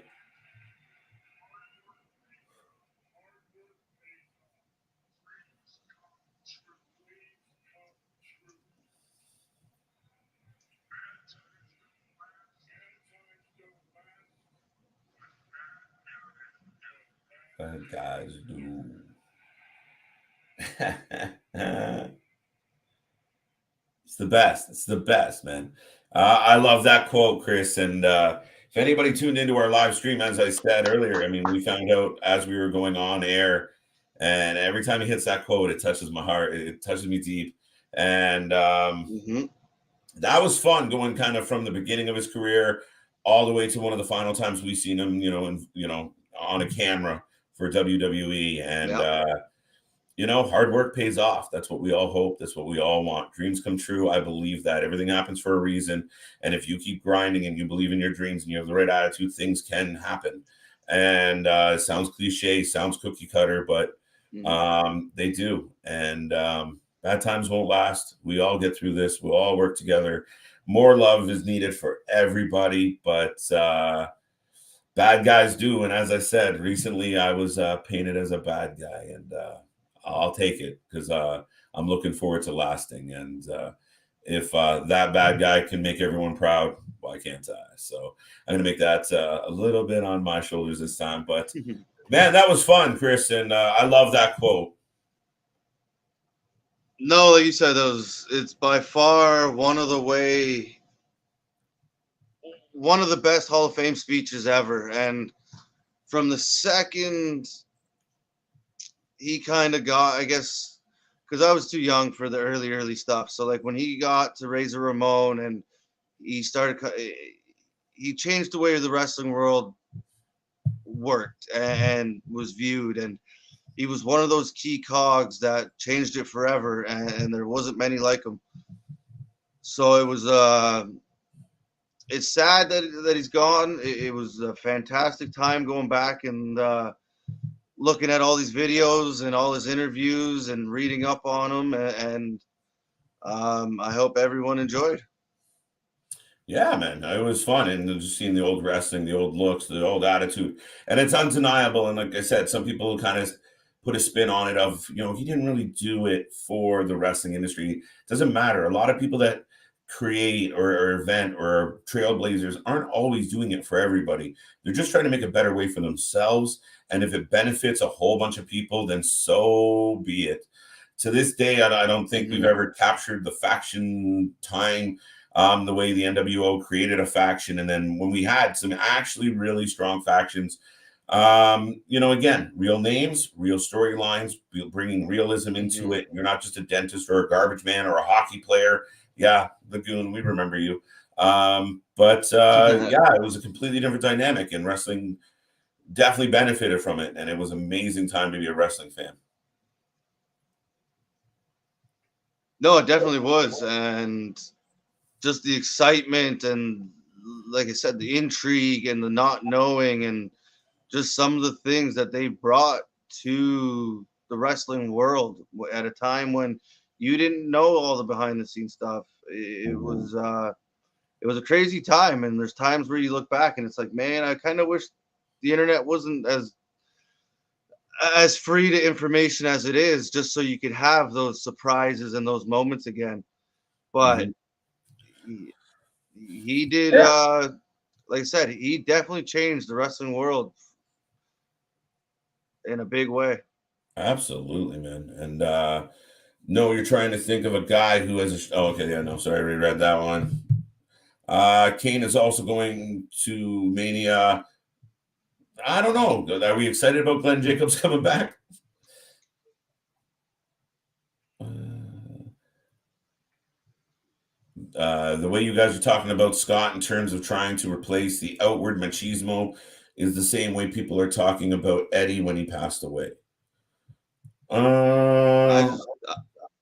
Bad guys do. It's the best. It's the best, man. I love that quote, Chris. And if anybody tuned into our live stream, as I said earlier, I mean, we found out as we were going on air, and every time he hits that quote, it touches my heart. It touches me deep. And Mm-hmm. that was fun going kind of from the beginning of his career all the way to one of the final times we seen him, on a camera for WWE. And Yeah. hard work pays off. That's what we all hope. That's what we all want. Dreams come true. I believe that everything happens for a reason. And if you keep grinding and you believe in your dreams and you have the right attitude, things can happen. And it sounds cliche, sounds cookie cutter, but Mm-hmm. they do. And bad times won't last. We all get through this. We'll all work together. More love is needed for everybody, but bad guys do. And as I said, recently I was painted as a bad guy, and I'll take it because I'm looking forward to lasting. And if that bad guy can make everyone proud, why can't I? So I'm going to make that a little bit on my shoulders this time. But man, that was fun, Chris. And I love that quote. No, like you said, it's by far one of the best Hall of Fame speeches ever. And from the second he kind of got, I guess, because I was too young for the early stuff. So like when he got to Razor Ramon and he started, he changed the way the wrestling world worked and was viewed, and he was one of those key cogs that changed it forever. And there wasn't many like him. So it was it's sad that he's gone. It was a fantastic time going back and looking at all these videos and all his interviews and reading up on him. And I hope everyone enjoyed. Yeah, man, it was fun, and just seeing the old wrestling, the old looks, the old attitude, and it's undeniable. And like I said, some people kind of put a spin on it of he didn't really do it for the wrestling industry. It doesn't matter. A lot of people that create or event or trailblazers aren't always doing it for everybody. They're just trying to make a better way for themselves, and if it benefits a whole bunch of people, then so be it. to this day, I don't think we've Hmm. ever captured the faction time the way the NWO created a faction. And then when we had some actually really strong factions, again, real names, real storylines, bringing realism into Hmm. it. You're not just a dentist or a garbage man or a hockey player. Yeah, the goon, we remember you. But yeah, it was a completely different dynamic, and wrestling definitely benefited from it. And it was an amazing time to be a wrestling fan. No, it definitely was, and just the excitement and, like I said, the intrigue and the not knowing, and just some of the things that they brought to the wrestling world at a time when you didn't know all the behind the scenes stuff. Mhm. It was a crazy time, and there's times where you look back and it's like, man, I kind of wish the internet wasn't as free to information as it is, just so you could have those surprises and those moments again. But Mhm. he did, Yeah, like I said, he definitely changed the wrestling world in a big way. absolutely, man. And no, you're trying to think of a guy who has a. Oh, okay, yeah, no, sorry, I reread that one. Kane is also going to Mania. I don't know. Are we excited about Glenn Jacobs coming back? The way you guys are talking about Scott in terms of trying to replace the outward machismo is the same way people are talking about Eddie when he passed away. I Um, just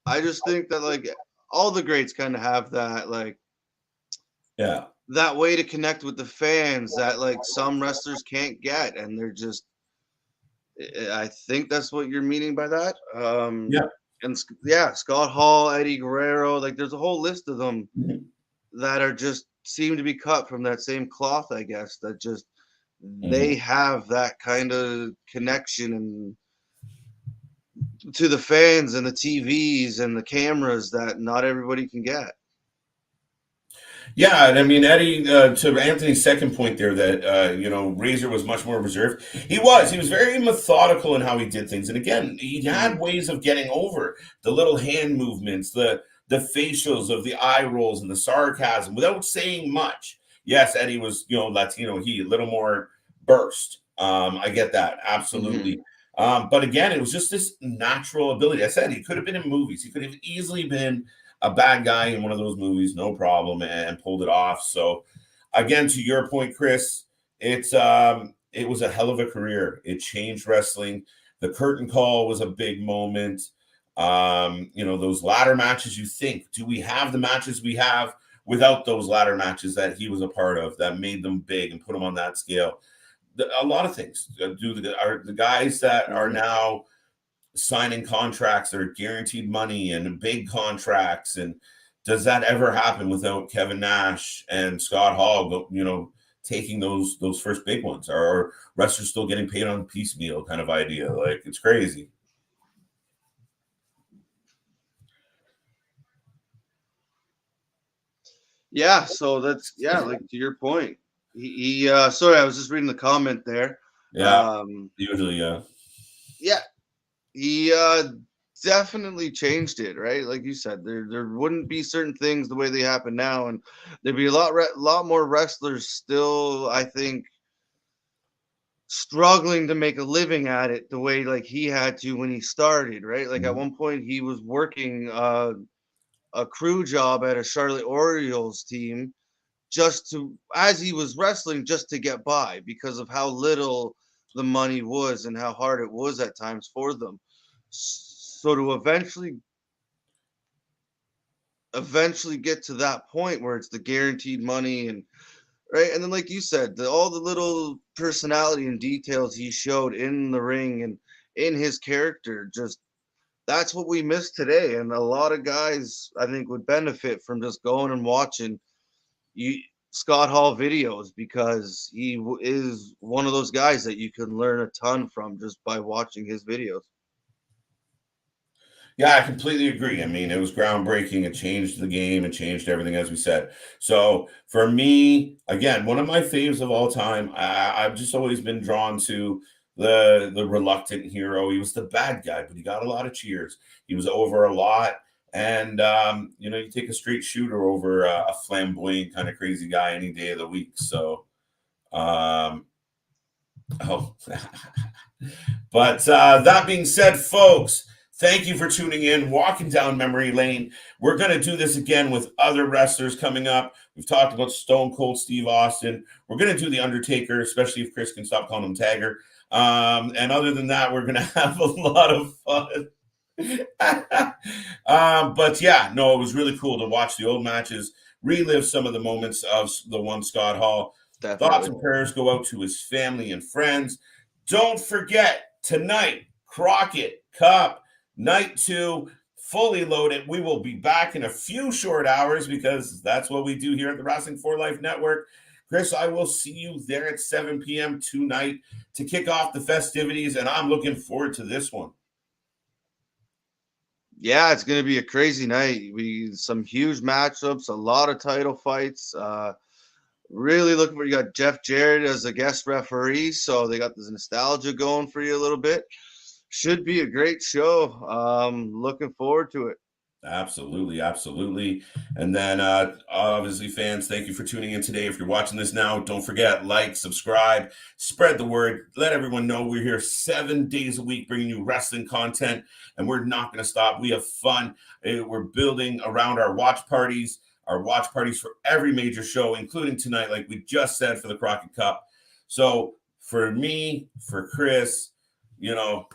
I just think that, like, all the greats kind of have that, like, yeah. that way to connect with the fans that, like, some wrestlers can't get, and they're just, I think that's what you're meaning by that. Yeah. And yeah, Scott Hall, Eddie Guerrero, like, there's a whole list of them Mhm. that are just seem to be cut from that same cloth, I guess. That just they Mhm. have that kind of connection and to the fans and the TVs and the cameras that not everybody can get. Yeah, and I mean Eddie. To Anthony's second point there, that Razor was much more reserved. He was. He was very methodical in how he did things, and again, he had Mhm. ways of getting over the little hand movements, the facials of the eye rolls and the sarcasm without saying much. Yes, Eddie was Latino. He a little more burst. I get that Mhm. absolutely. But again, it was just this natural ability. I said he could have been in movies. He could have easily been a bad guy in one of those movies, no problem, and pulled it off. So, again, to your point, Chris, it was a hell of a career. It changed wrestling. The curtain call was a big moment. Those ladder matches. You think, do we have the matches we have without those ladder matches that he was a part of that made them big and put them on that scale? A lot of things. Are the guys that are Mhm. now signing contracts that are guaranteed money and big contracts, and does that ever happen without Kevin Nash and Scott Hall taking those first big ones? Or wrestlers still getting paid on piecemeal kind of idea? Like, it's crazy. Yeah, so that's, yeah, like, to your point. Sorry, I was just reading the comment there. Yeah, Um usually, yeah. yeah, he definitely changed it, right? Like you said, there wouldn't be certain things the way they happen now, and there'd be lot more wrestlers still, I think, struggling to make a living at it the way like he had to when he started, right? Like, at Mhm. one point he was working a crew job at a Charlotte Orioles team, just to, as he was wrestling, just to get by because of how little the money was and how hard it was at times for them. So to eventually get to that point where it's the guaranteed money, and right, and then, like you said, all the little personality and details he showed in the ring and in his character, just that's what we miss today. And a lot of guys, I think, would benefit from just going and watching you Scott Hall videos, because is one of those guys that you can learn a ton from just by watching his videos. Yeah, I completely agree. I mean, it was groundbreaking. It changed the game. It changed everything, as we said. So for me, again, one of my faves of all time. I've just always been drawn to the reluctant hero. He was the bad guy, but he got a lot of cheers. He was over a lot. And you take a straight shooter over a flamboyant kind of crazy guy any day of the week. So oh but that being said, folks, thank you for tuning in, walking down memory lane. We're going to do this again with other wrestlers coming up. We've talked about Stone Cold Steve Austin. We're going to do The Undertaker, especially if Chris can stop calling him Tagger. And other than that, we're going to have a lot of fun. But yeah, no, it was really cool to watch the old matches, relive some of the moments of the one Scott Hall. Definitely. Thoughts and prayers go out to his family and friends. Don't forget, tonight, Crockett Cup, night 2, fully loaded. We will be back in a few short hours because that's what we do here at the Wrestling for Life Network. Chris, I will see you there at 7 p.m. tonight to kick off the festivities, and I'm looking forward to this one. Yeah, it's going to be a crazy night. Some huge matchups, a lot of title fights. Really looking for, you got Jeff Jarrett as a guest referee, so they got this nostalgia going for you a little bit. Should be a great show. Looking forward to it. Absolutely, absolutely. And then obviously, fans, thank you for tuning in today. If you're watching this now, don't forget, like, subscribe, spread the word, let everyone know we're here 7 days a week bringing you wrestling content, and we're not going to stop. We have fun. We're building around our watch parties for every major show, including tonight, like we just said, for the Crockett Cup. So for me, for Chris,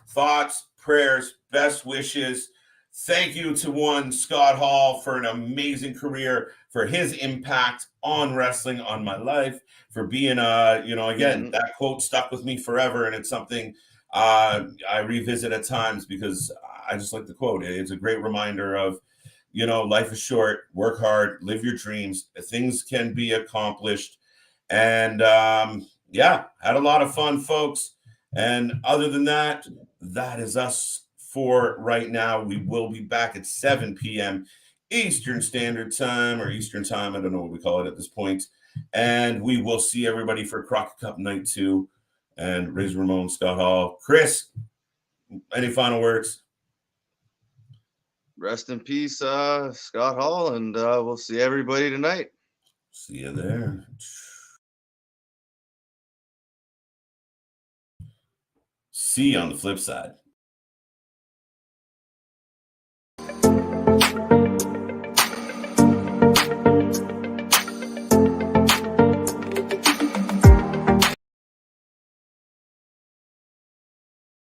thoughts, prayers, best wishes. Thank you to one Scott Hall for an amazing career, for his impact on wrestling, on my life, for being again, that quote stuck with me forever, and it's something I revisit at times because I just like the quote. It's a great reminder of, life is short, work hard, live your dreams, things can be accomplished. And had a lot of fun, folks. And other than that, that is us for right now. We will be back at 7 p.m. Eastern Standard Time, or Eastern Time. I don't know what we call it at this point. And we will see everybody for Crockett Cup Night 2. And Razor Ramon, Scott Hall. Chris, any final words? Rest in peace, Scott Hall, and we'll see everybody tonight. See you there. See you on the flip side.